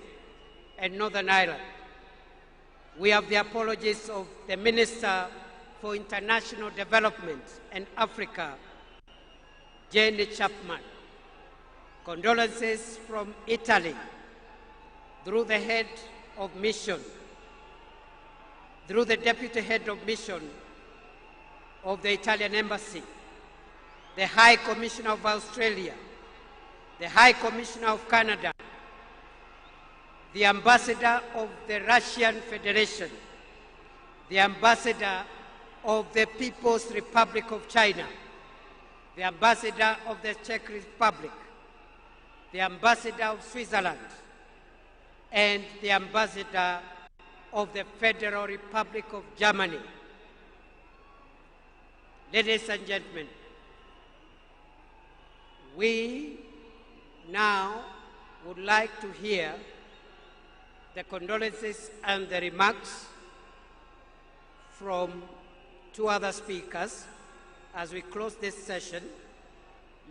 and Northern Ireland, we have the apologies of the Minister for International Development and Africa, Jane Chapman. Condolences from Italy through the head of mission, through the deputy head of mission of the Italian Embassy, the High Commissioner of Australia, the High Commissioner of Canada, the ambassador of the Russian Federation, the ambassador of the People's Republic of China, the ambassador of the Czech Republic, the ambassador of Switzerland, and the ambassador of the Federal Republic of Germany. Ladies and gentlemen, we now would like to hear the condolences and the remarks from two other speakers. As we close this session,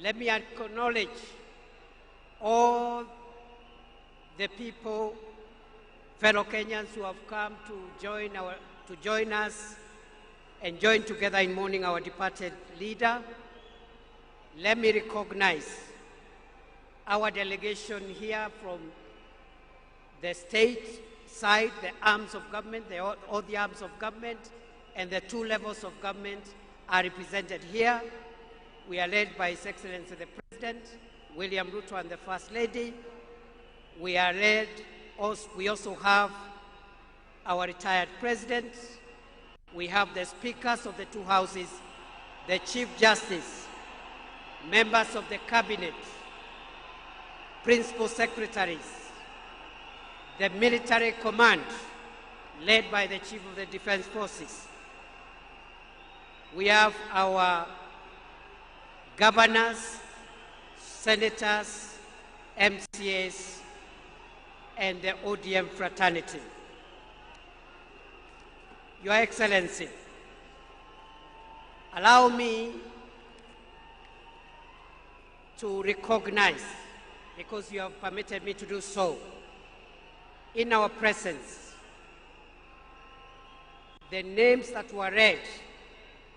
let me acknowledge all the people, fellow Kenyans who have come to join us and join together in mourning our departed leader. Let me recognize our delegation here from the state side, the arms of government, all the arms of government, and the two levels of government are represented here. We are led by His Excellency the President, William Ruto, and the First Lady. We also have our retired President. We have the speakers of the two houses, the Chief Justice, members of the Cabinet, Principal Secretaries, the military command led by the Chief of the Defense Forces. We have our governors, senators, MCAs, and the ODM fraternity. Your Excellency, allow me to recognize, because you have permitted me to do so, in our presence, the names that were read,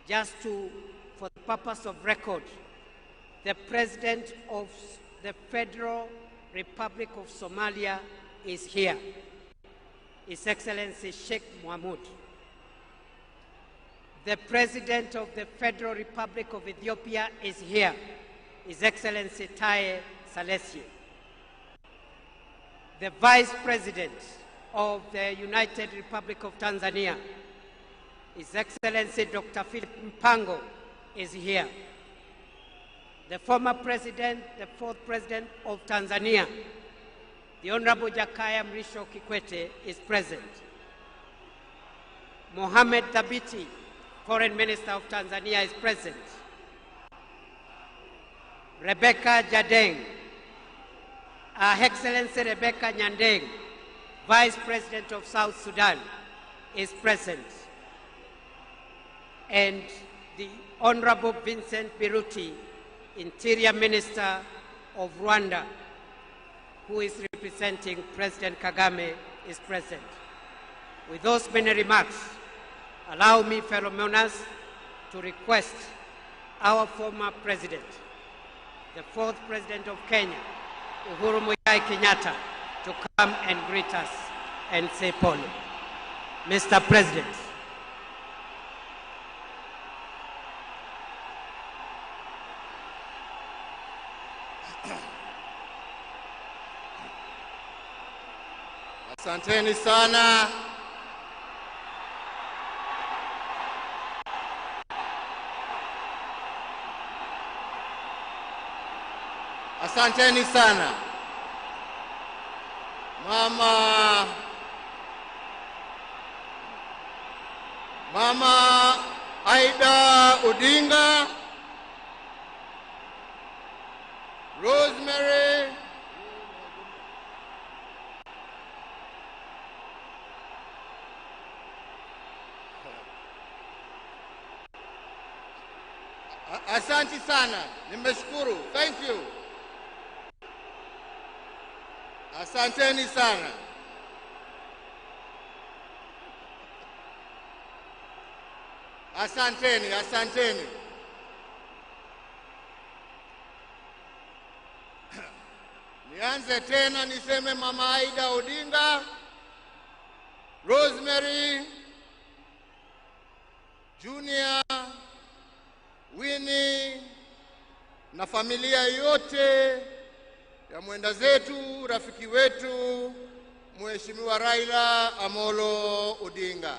just for the purpose of record. The President of the Federal Republic of Somalia is here, His Excellency Sheikh Mohamud. The President of the Federal Republic of Ethiopia is here, His Excellency Taye Salessi. The Vice President of the United Republic of Tanzania, His Excellency Dr. Philip Mpango, is here. The former President, the fourth President of Tanzania, the Honorable Jakaya Mrisho Kikwete, is present. Mohamed Thabiti, Foreign Minister of Tanzania, is present. Rebecca Jadeng, Her Excellency Rebecca Nyandeng, Vice President of South Sudan, is present. And the Honorable Vincent Biruti, Interior Minister of Rwanda, who is representing President Kagame, is present. With those many remarks, allow me, fellow mourners, to request our former President, the fourth President of Kenya, Uhuru Muigai Kenyatta, to come and greet us and say pole. Mr. President. Asanteni sana. Asanteni sana. Mama Aida Odinga, Rosemary, Asante sana, nimeshukuru. Thank you. Asanteni sana. Asanteni. Nianze tena niseme Mama Aida Odinga, Rosemary, Junior, Winnie na familia yote ya mwenda zetu, rafiki wetu Mheshimiwa Raila Amolo Odinga.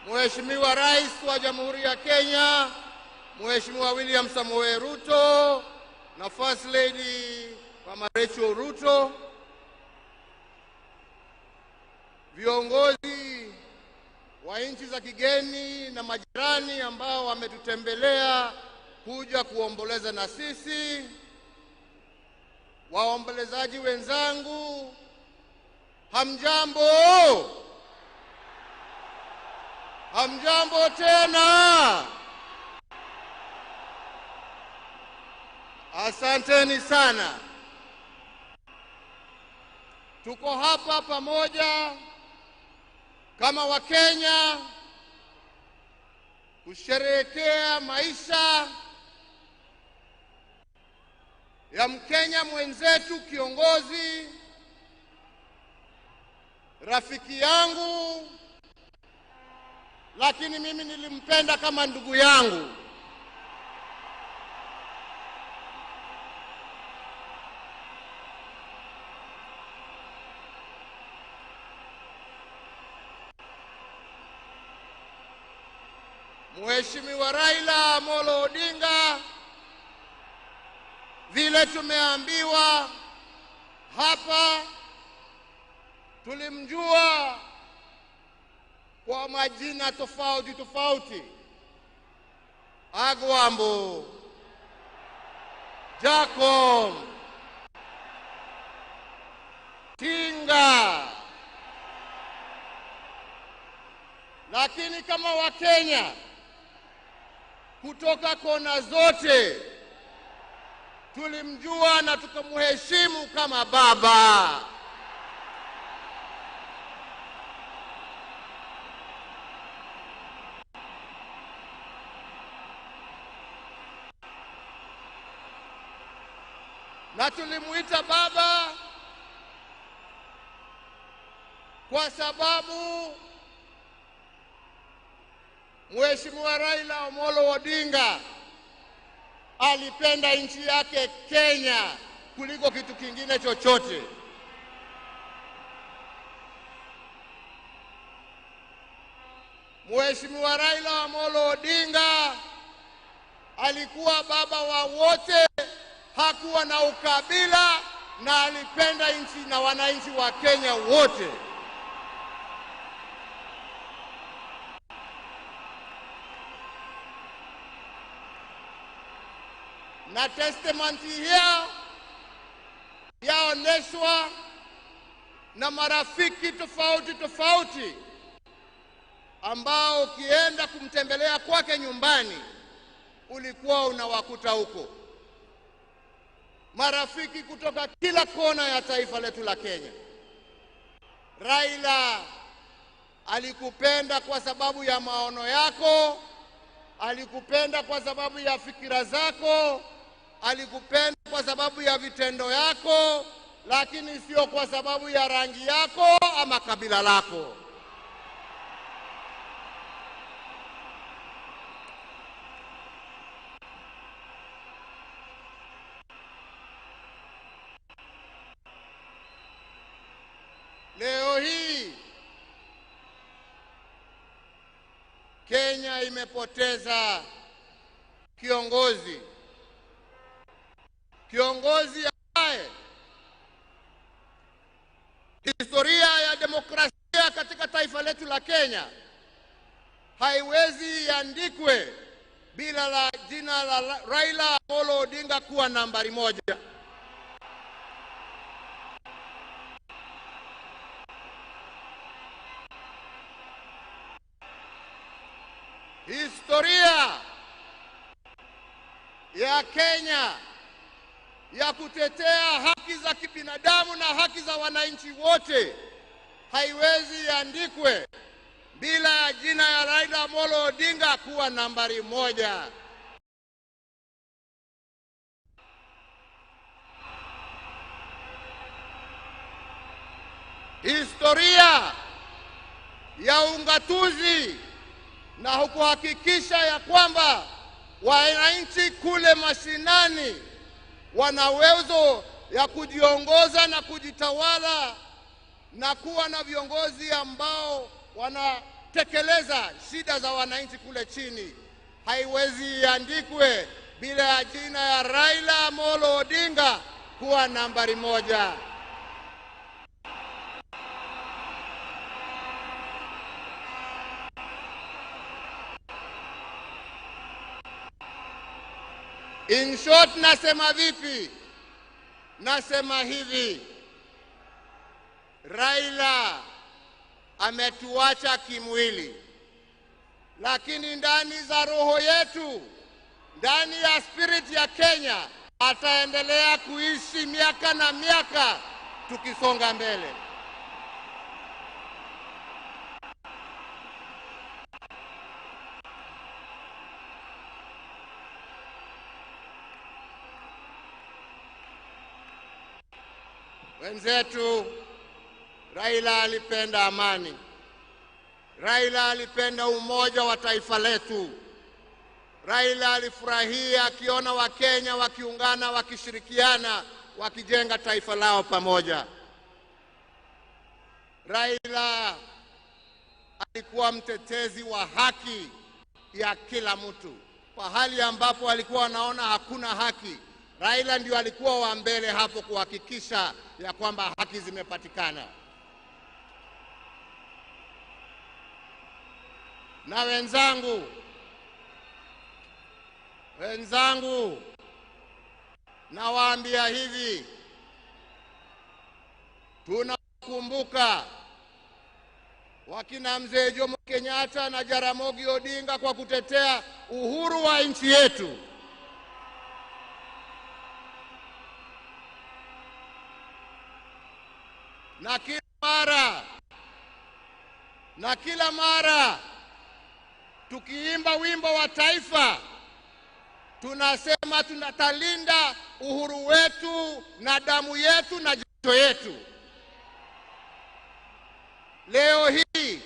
Mheshimiwa Rais wa Jamhuri ya Kenya, Mheshimiwa William Samoei Ruto na First Lady Mama Rachel Ruto, viongozi wa nchi za kigeni na majirani ambao wametutembelea kuja kuomboleza na sisi, waombolezaji wenzangu, hamjambo? Hamjambo tena. Asanteni sana. Tuko hapa pamoja kama Wakenya kusherehekea maisha ya Mkenya mwenzetu, kiongozi, rafiki yangu, lakini mimi nilimpenda kama ndugu yangu. Mheshimiwa Raila Amolo Odinga, vile tumeambiwa hapa, tulimjua kwa majina tofauti tofauti: Agwambo, Jacob, Tinga. Lakini kama Wakenya kutoka kona zote tulimjua na tukamheshimu kama baba. Na tulimuita baba kwa sababu Mheshimiwa Raila Amolo Odinga alipenda nchi yake Kenya kuliko kitu kingine chochote. Mheshimiwa Raila Amolo Odinga alikuwa baba wa wote, hakuwa na ukabila, na alipenda nchi na wananchi wa Kenya wote. Na testimony hiyo yaoneshwa na marafiki tofauti tofauti ambao ukienda kumtembelea kwake nyumbani ulikuwa unawakuta huko. Marafiki kutoka kila kona ya taifa letu la Kenya. Raila alikupenda kwa sababu ya maono yako, alikupenda kwa sababu ya fikira zako, alikupenda kwa sababu ya vitendo yako, lakini sio kwa sababu ya rangi yako ama kabila lako. Leo hii Kenya imepoteza kiongozi ambaye historia ya demokrasia katika taifa letu la Kenya haiwezi iandikwe bila la jina la Raila Amolo Odinga kuwa nambari moja. Historia ya Kenya ya kutetea haki za kibinadamu na haki za wananchi wote haiwezi iandikwe bila ya jina ya Raila Amolo Odinga kuwa nambari moja. Historia ya ungatuzi na kuhakikisha ya kwamba wananchi kule mashinani wana uwezo ya kujiongoza na kujitawala na kuwa na viongozi ambao wanatekeleza shida za wananchi kule chini, haiwezi iandikwe bila ya jina ya Raila Amolo Odinga kuwa nambari 1. In short, nasema vipi? Nasema hivi: Raila ametuacha kimwili, lakini ndani za roho yetu, ndani ya spirit ya Kenya, ataendelea kuishi miaka na miaka tukisonga mbele. Wenzetu, Raila alipenda amani. Raila alipenda umoja wa taifa letu. Raila alifurahia akiona Wakenya wakiungana, wakishirikiana, wakijenga taifa lao pamoja. Raila alikuwa mtetezi wa haki ya kila mtu. Pahali ambapo alikuwa anaona hakuna haki, Raila ndio alikuwa wa mbele hapo kuhakikisha ya kwamba haki zimepatikana. Na wenzangu, nawaambia hivi, tunakumbuka wakina Mzee Jomo Kenyatta na Jaramogi Odinga kwa kutetea uhuru wa nchi yetu. Na kila mara tukiimba wimbo wa taifa, tunasema tunatalinda uhuru wetu na damu yetu na jasho yetu. Leo hii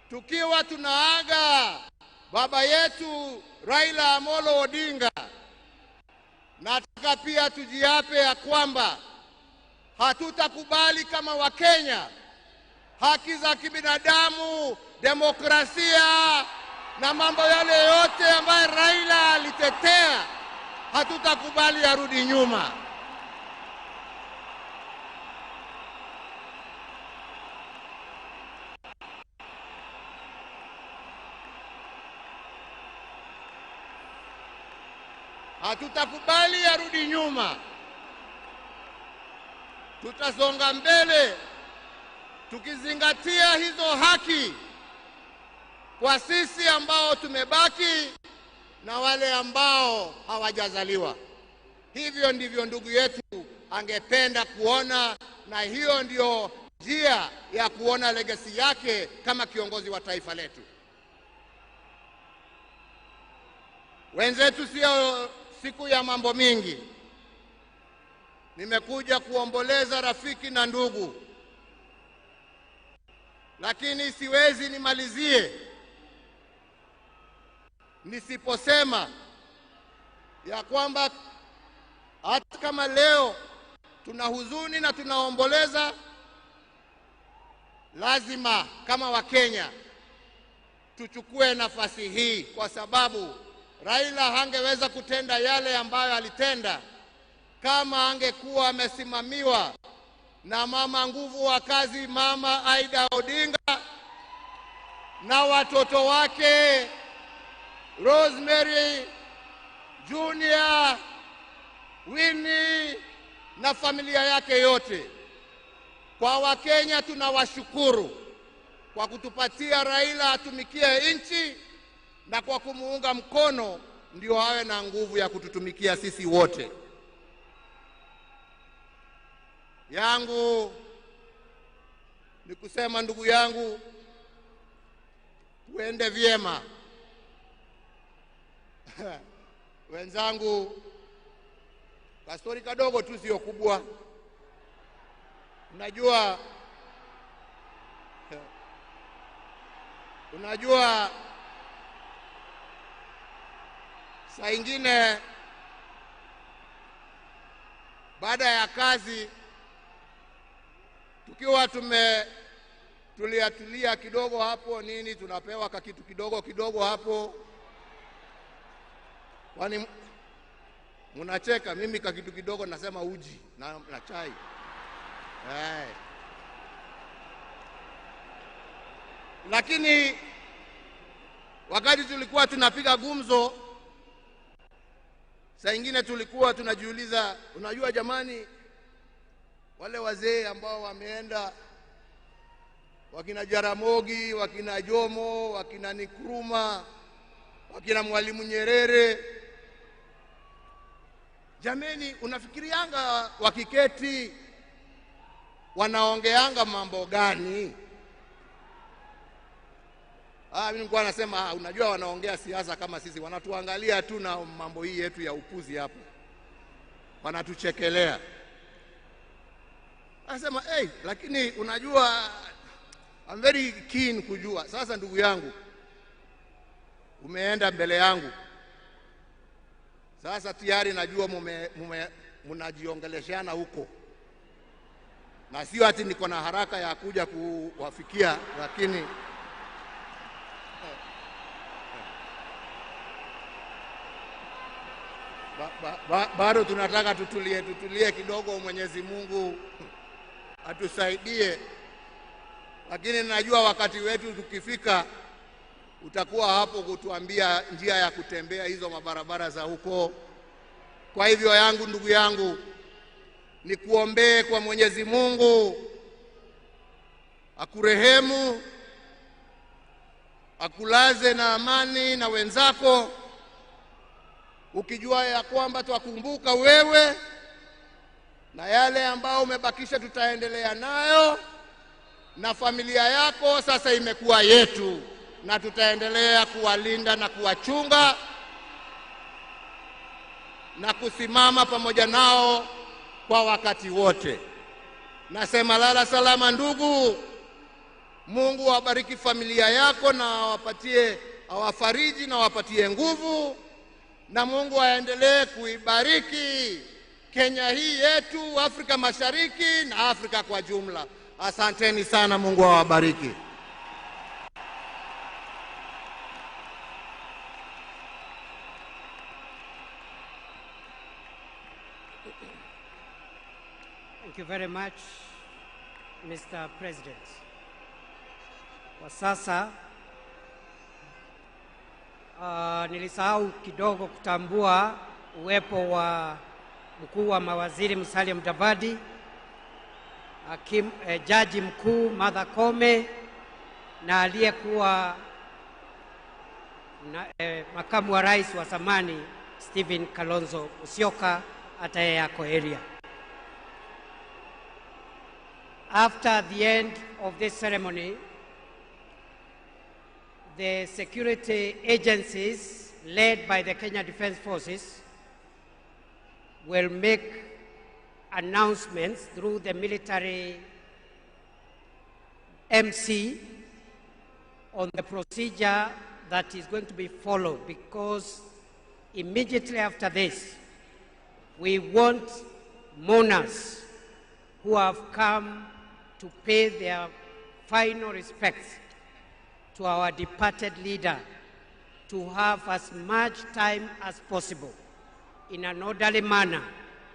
tukiwa tunaaga baba yetu Raila Amolo Odinga, nataka pia tujiape ya kwamba hatutakubali kama Wakenya haki za kibinadamu, demokrasia na mambo yale yote ambayo Raila alitetea, hatutakubali yarudi nyuma. Hatutakubali yarudi nyuma. Tutasonga mbele tukizingatia hizo haki kwa sisi ambao tumebaki na wale ambao hawajazaliwa. Hivyo ndivyo ndugu yetu angependa kuona, na hiyo ndio njia ya kuona legacy yake kama kiongozi wa taifa letu. Wenzetu, sio siku ya mambo mingi. Nimekuja kuomboleza rafiki na ndugu, lakini siwezi nimalizie nisiposema ya kwamba hata kama leo tuna huzuni na tunaomboleza, lazima kama Wakenya tuchukue nafasi hii, kwa sababu Raila hangeweza kutenda yale ambayo alitenda kama angekuwa amesimamiwa na mama nguvu wa kazi, Mama Aida Odinga, na watoto wake Rosemary, Junior, Winnie na familia yake yote. Kwa Wakenya tunawashukuru kwa kutupatia Raila atumikie nchi, na kwa kumuunga mkono ndio awe na nguvu ya kututumikia sisi wote. Yangu ni kusema, ndugu yangu, tuende vyema. Wenzangu, kastori kadogo tu, sio kubwa. Unajua saa ingine baada ya kazi tukiwa tulia kidogo hapo nini, tunapewa kitu kidogo hapo. Kwani mnacheka? Mimi kitu kidogo nasema uji na chai. Lakini wakati tulikuwa tunapiga gumzo, saa ingine tulikuwa tunajiuliza, unajua jamani, wale wazee ambao wameenda, wakina Jaramogi, wakina Jomo, wakina Nkrumah, wakina Mwalimu Nyerere, jameni, unafikirianga wakiketi wanaongeanga mambo gani? Mimi nilikuwa nasema unajua wanaongea siasa kama sisi, wanatuangalia tu na mambo hii yetu ya upuzi hapo, wanatuchekelea. Anasema lakini unajua I'm very keen kujua. Sasa ndugu yangu, umeenda mbele yangu, sasa tayari najua mnajiongeleshana huko, na sio ati niko na haraka ya kuja kuwafikia, lakini bado tunataka tutulie kidogo. Mwenyezi Mungu atusaidie, lakini najua wakati wetu tukifika utakuwa hapo kutuambia njia ya kutembea hizo mabarabara za huko. Kwa hivyo ndugu yangu, ni kuombee kwa Mwenyezi Mungu akurehemu, akulaze na amani na wenzako, ukijua ya kwamba twakumbuka wewe na yale ambao umebakisha tutaendelea nayo, na familia yako sasa imekuwa yetu, na tutaendelea kuwalinda na kuwachunga na kusimama pamoja nao kwa wakati wote. Nasema lala salama ndugu. Mungu awabariki familia yako na awafariji na awapatie nguvu, na Mungu aendelee kuibariki Kenya hii yetu, Afrika Mashariki na Afrika kwa jumla. Asanteni sana, Mungu awabariki. Thank you very much, Mr. President. Kwa sasa nilisahau kidogo kutambua uwepo wa mkuu wa mawaziri Musalia Mudavadi, jaji mkuu Martha Koome, na aliyekuwa makamu wa rais wa zamani Stephen Kalonzo Musyoka, hata yeye yako area. After the end of this ceremony, the security agencies led by the Kenya Defence Forces will make announcements through the military MC on the procedure that is going to be followed, because immediately after this, we want mourners who have come to pay their final respects to our departed leader to have as much time as possible in an orderly manner,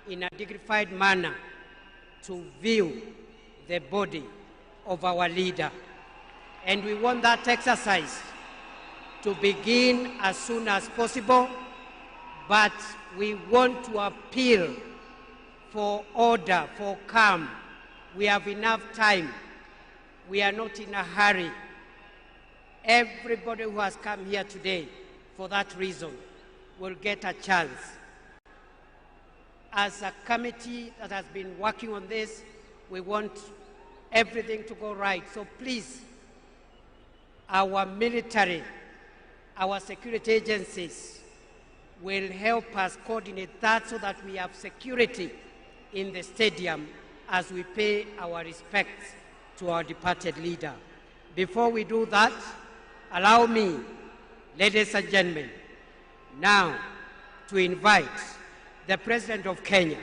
in a dignified manner, to view the body of our leader. And we want that exercise to begin as soon as possible, but we want to appeal for order, for calm. We have enough time. We are not in a hurry. Everybody who has come here today for that reason will get a chance. As a committee that has been working on this, we want everything to go right. So please, our military, our security agencies will help us coordinate that so that we have security in the stadium as we pay our respects to our departed leader. Before we do that, allow me, ladies and gentlemen, now to invite the President of Kenya,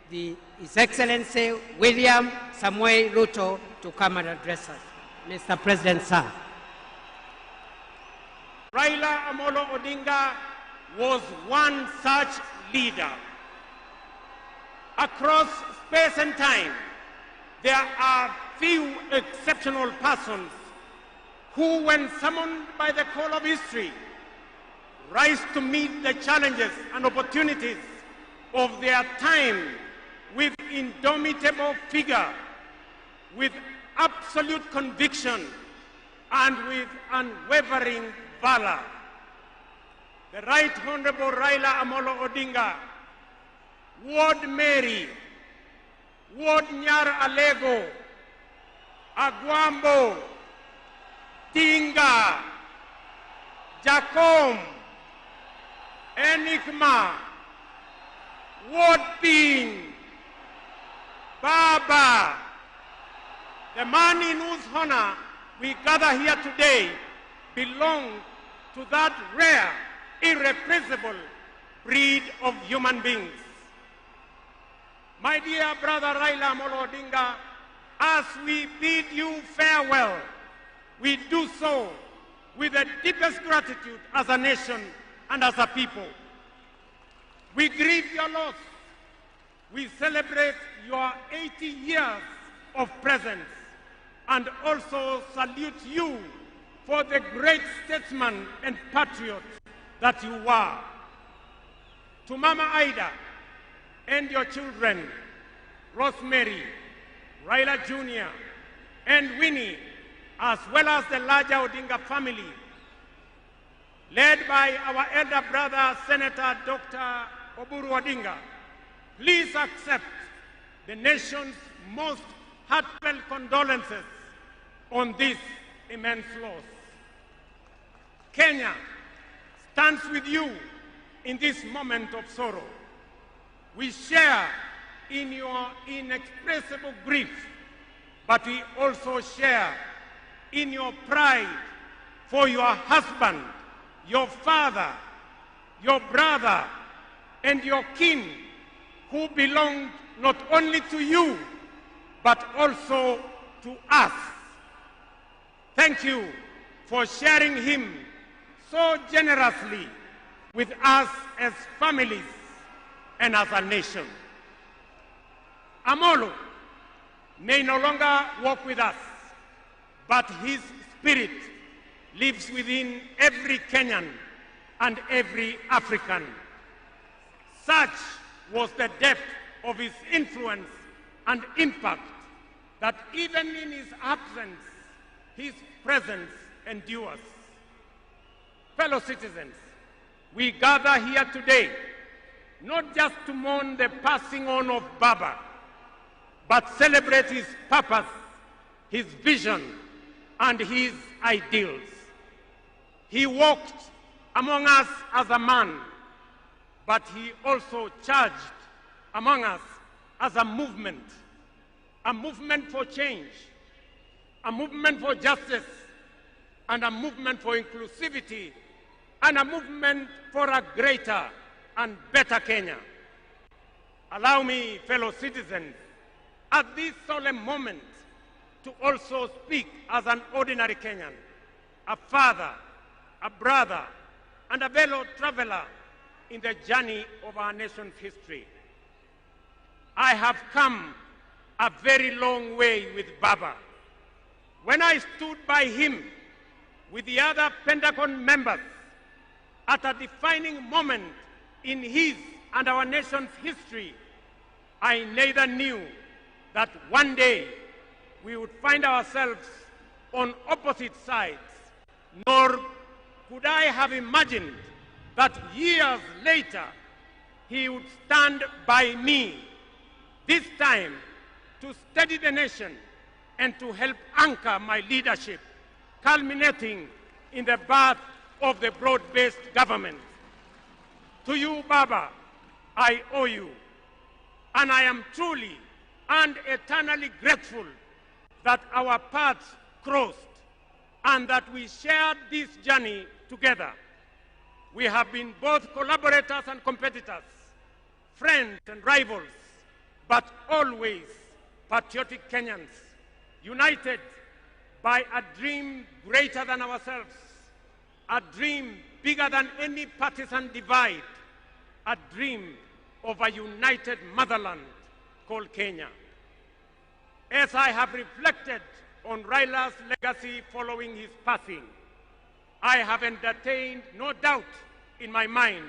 His Excellency William Samoei Ruto, to come and address us. Mr. President, sir. Raila Amolo Odinga was one such leader. Across space and time, there are few exceptional persons who, when summoned by the call of history, rise to meet the challenges and opportunities of their time with indomitable vigor, with absolute conviction, and with unwavering valor. The Right Honorable Raila Amolo Odinga, Ward Mary, Ward Nyar Alego, Agwambo, Tinga, Jacom, Enigma, Ward Pin, Baba, the man in whose honor we gather here today, belonged to that rare, irreplaceable breed of human beings. My dear brother Raila Amolo Odinga, as we bid you farewell, we do so with the deepest gratitude as a nation and as a people. We grieve your loss. We celebrate your 80 years of presence and also salute you for the great statesman and patriot that you were. To Mama Ida and your children, Rosemary, Raila Jr., and Winnie, as well as the larger Odinga family, led by our elder brother, Senator Dr. Oburu Odinga, please accept the nation's most heartfelt condolences on this immense loss. Kenya stands with you in this moment of sorrow. We share in your inexpressible grief, but we also share in your pride for your husband, your father, your brother, and your kin, who belonged not only to you, but also to us. Thank you for sharing him so generously with us as families and as a nation. Amolo may no longer walk with us, but his spirit lives within every Kenyan and every African. Such was the depth of his influence and impact that even in his absence, his presence endures. Fellow citizens, we gather here today not just to mourn the passing on of Baba, but celebrate his purpose, his vision, and his ideals. He walked among us as a man, but he also charged among us as a movement for change, a movement for justice, and a movement for inclusivity, and a movement for a greater and better Kenya. Allow me, fellow citizens, at this solemn moment, to also speak as an ordinary Kenyan, a father, a brother, and a fellow traveler in the journey of our nation's history. I have come a very long way with Baba. When I stood by him with the other Pentagon members at a defining moment in his and our nation's history, I neither knew that one day we would find ourselves on opposite sides, nor could I have imagined that years later he would stand by me, this time to steady the nation and to help anchor my leadership, culminating in the birth of the broad-based government. To you, Baba, I owe you, and I am truly and eternally grateful that our paths crossed and that we shared this journey together. We have been both collaborators and competitors, friends and rivals, but always patriotic Kenyans, united by a dream greater than ourselves, a dream bigger than any partisan divide, a dream of a united motherland called Kenya. As I have reflected on Raila's legacy following his passing, I have entertained no doubt in my mind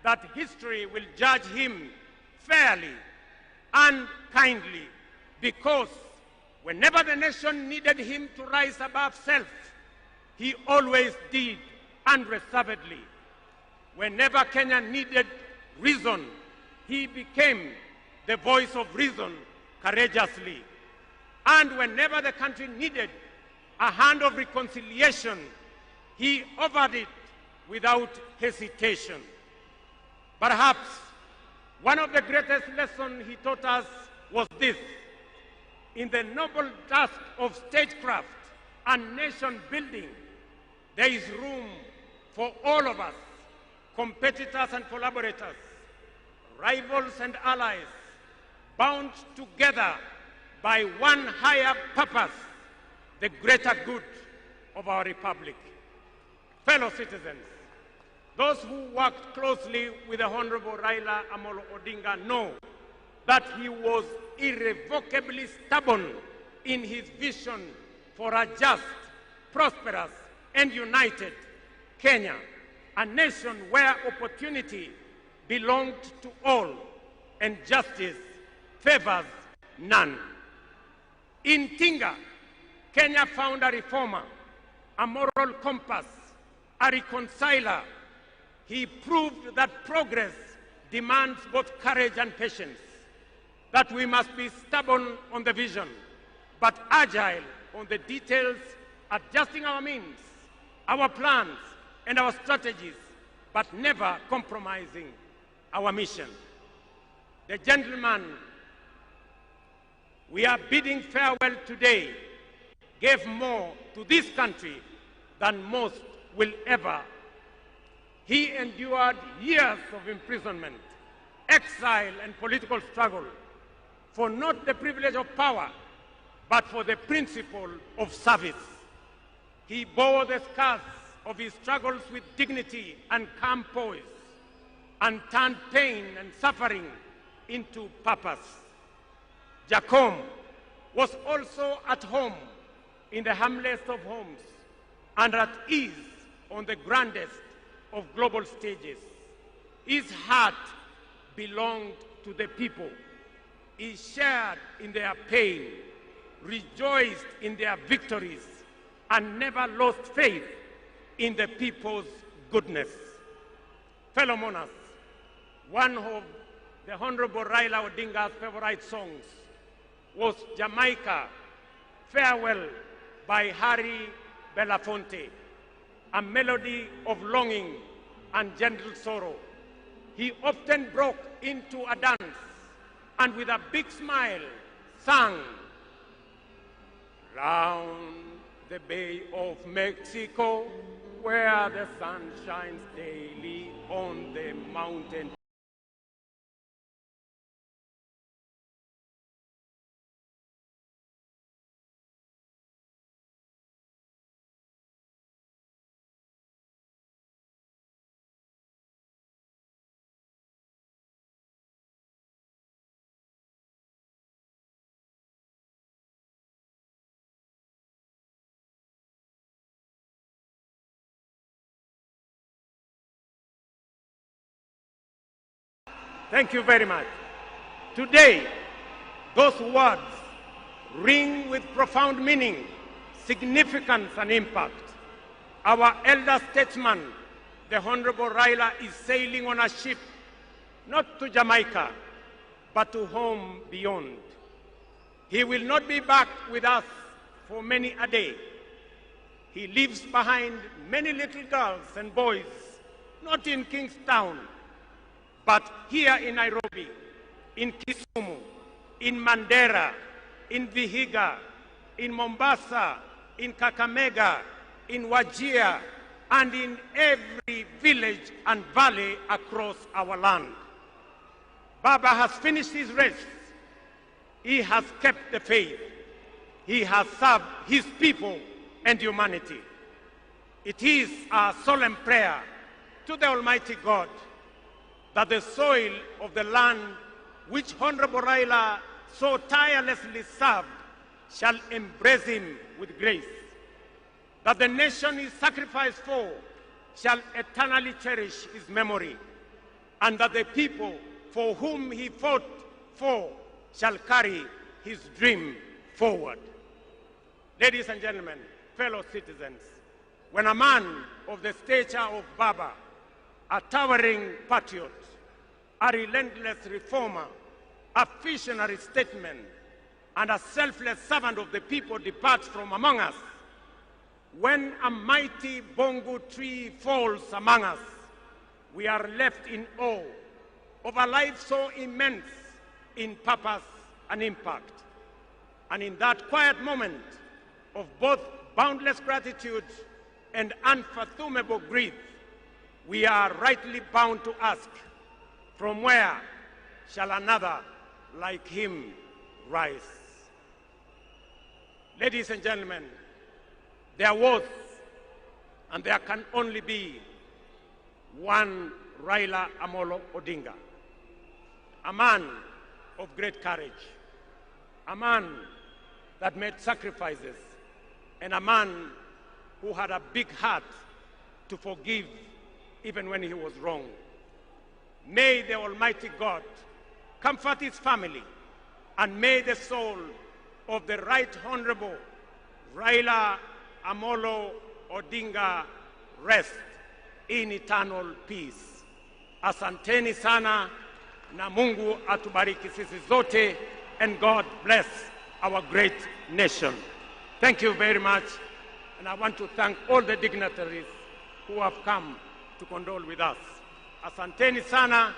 that history will judge him fairly and kindly, because whenever the nation needed him to rise above self, he always did unreservedly. Whenever Kenya needed reason, he became the voice of reason courageously. And whenever the country needed a hand of reconciliation, he offered it without hesitation. Perhaps one of the greatest lessons he taught us was this: in the noble task of statecraft and nation building, there is room for all of us, competitors and collaborators, rivals and allies, bound together by one higher purpose, the greater good of our republic. Fellow citizens, those who worked closely with the Honorable Raila Amolo Odinga know that he was irrevocably stubborn in his vision for a just, prosperous, and united Kenya, a nation where opportunity belonged to all and justice favors none. In Tinga, Kenya found a reformer, a moral compass, a reconciler. He proved that progress demands both courage and patience, that we must be stubborn on the vision, but agile on the details, adjusting our means, our plans, and our strategies, but never compromising our mission. The gentleman we are bidding farewell today gave more to this country than most will ever. He endured years of imprisonment, exile, and political struggle for not the privilege of power, but for the principle of service. He bore the scars of his struggles with dignity and calm poise, and turned pain and suffering into purpose. Jacome was also at home in the humblest of homes and at ease on the grandest of global stages. His heart belonged to the people. He shared in their pain, rejoiced in their victories, and never lost faith in the people's goodness. Fellow monarchs, one of the Honorable Raila Odinga's favorite songs was Jamaica, Farewell by Harry Belafonte, a melody of longing and gentle sorrow. He often broke into a dance and with a big smile sang, "Round the Bay of Mexico, where the sun shines daily on the mountain." Thank you very much. Today, those words ring with profound meaning, significance, and impact. Our elder statesman, the Honorable Raila, is sailing on a ship, not to Jamaica, but to home beyond. He will not be back with us for many a day. He leaves behind many little girls and boys, not in Kingstown, but here in Nairobi, in Kisumu, in Mandera, in Vihiga, in Mombasa, in Kakamega, in Wajir, and in every village and valley across our land. Baba has finished his race. He has kept the faith. He has served his people and humanity. It is our solemn prayer to the Almighty God that the soil of the land which Honorable Raila so tirelessly served shall embrace him with grace, that the nation he sacrificed for shall eternally cherish his memory, and that the people for whom he fought for shall carry his dream forward. Ladies and gentlemen, fellow citizens, when a man of the stature of Baba, a towering patriot, a relentless reformer, a visionary statesman, and a selfless servant of the people departs from among us, when a mighty bongo tree falls among us, we are left in awe of a life so immense in purpose and impact. And in that quiet moment of both boundless gratitude and unfathomable grief, we are rightly bound to ask, from where shall another like him rise? Ladies and gentlemen, there was and there can only be one Raila Amolo Odinga, a man of great courage, a man that made sacrifices, and a man who had a big heart to forgive even when he was wrong. May the Almighty God comfort his family, and may the soul of the Right Honorable Raila Amolo Odinga rest in eternal peace. Asanteni sana, na Mungu atubariki sisi zote, and God bless our great nation. Thank you very much, and I want to thank all the dignitaries who have come to condole with us. Asanteni sana,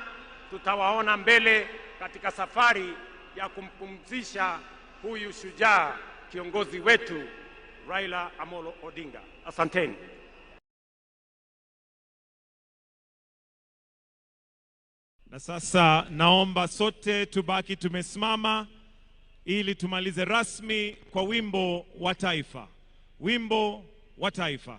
tutawaona mbele katika safari ya kumpumzisha huyu shujaa kiongozi wetu Raila Amolo Odinga. Asanteni. Na sasa naomba sote tubaki tumesimama ili tumalize rasmi kwa wimbo wa taifa. Wimbo wa taifa.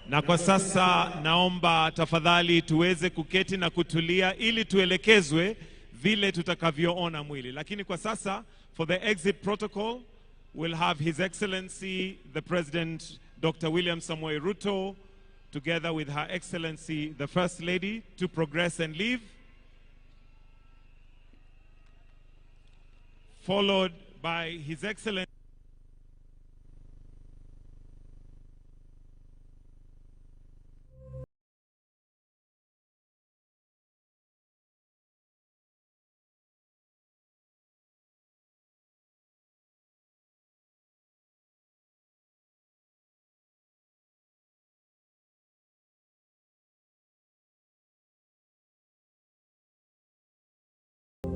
Na kwa sasa naomba tafadhali tuweze kuketi na kutulia ili tuelekezwe vile tutakavyoona mwili. Lakini kwa sasa, for the exit protocol, we'll have His Excellency the President Dr. William Samoei Ruto together with Her Excellency the First Lady to progress and leave, followed by His Excellency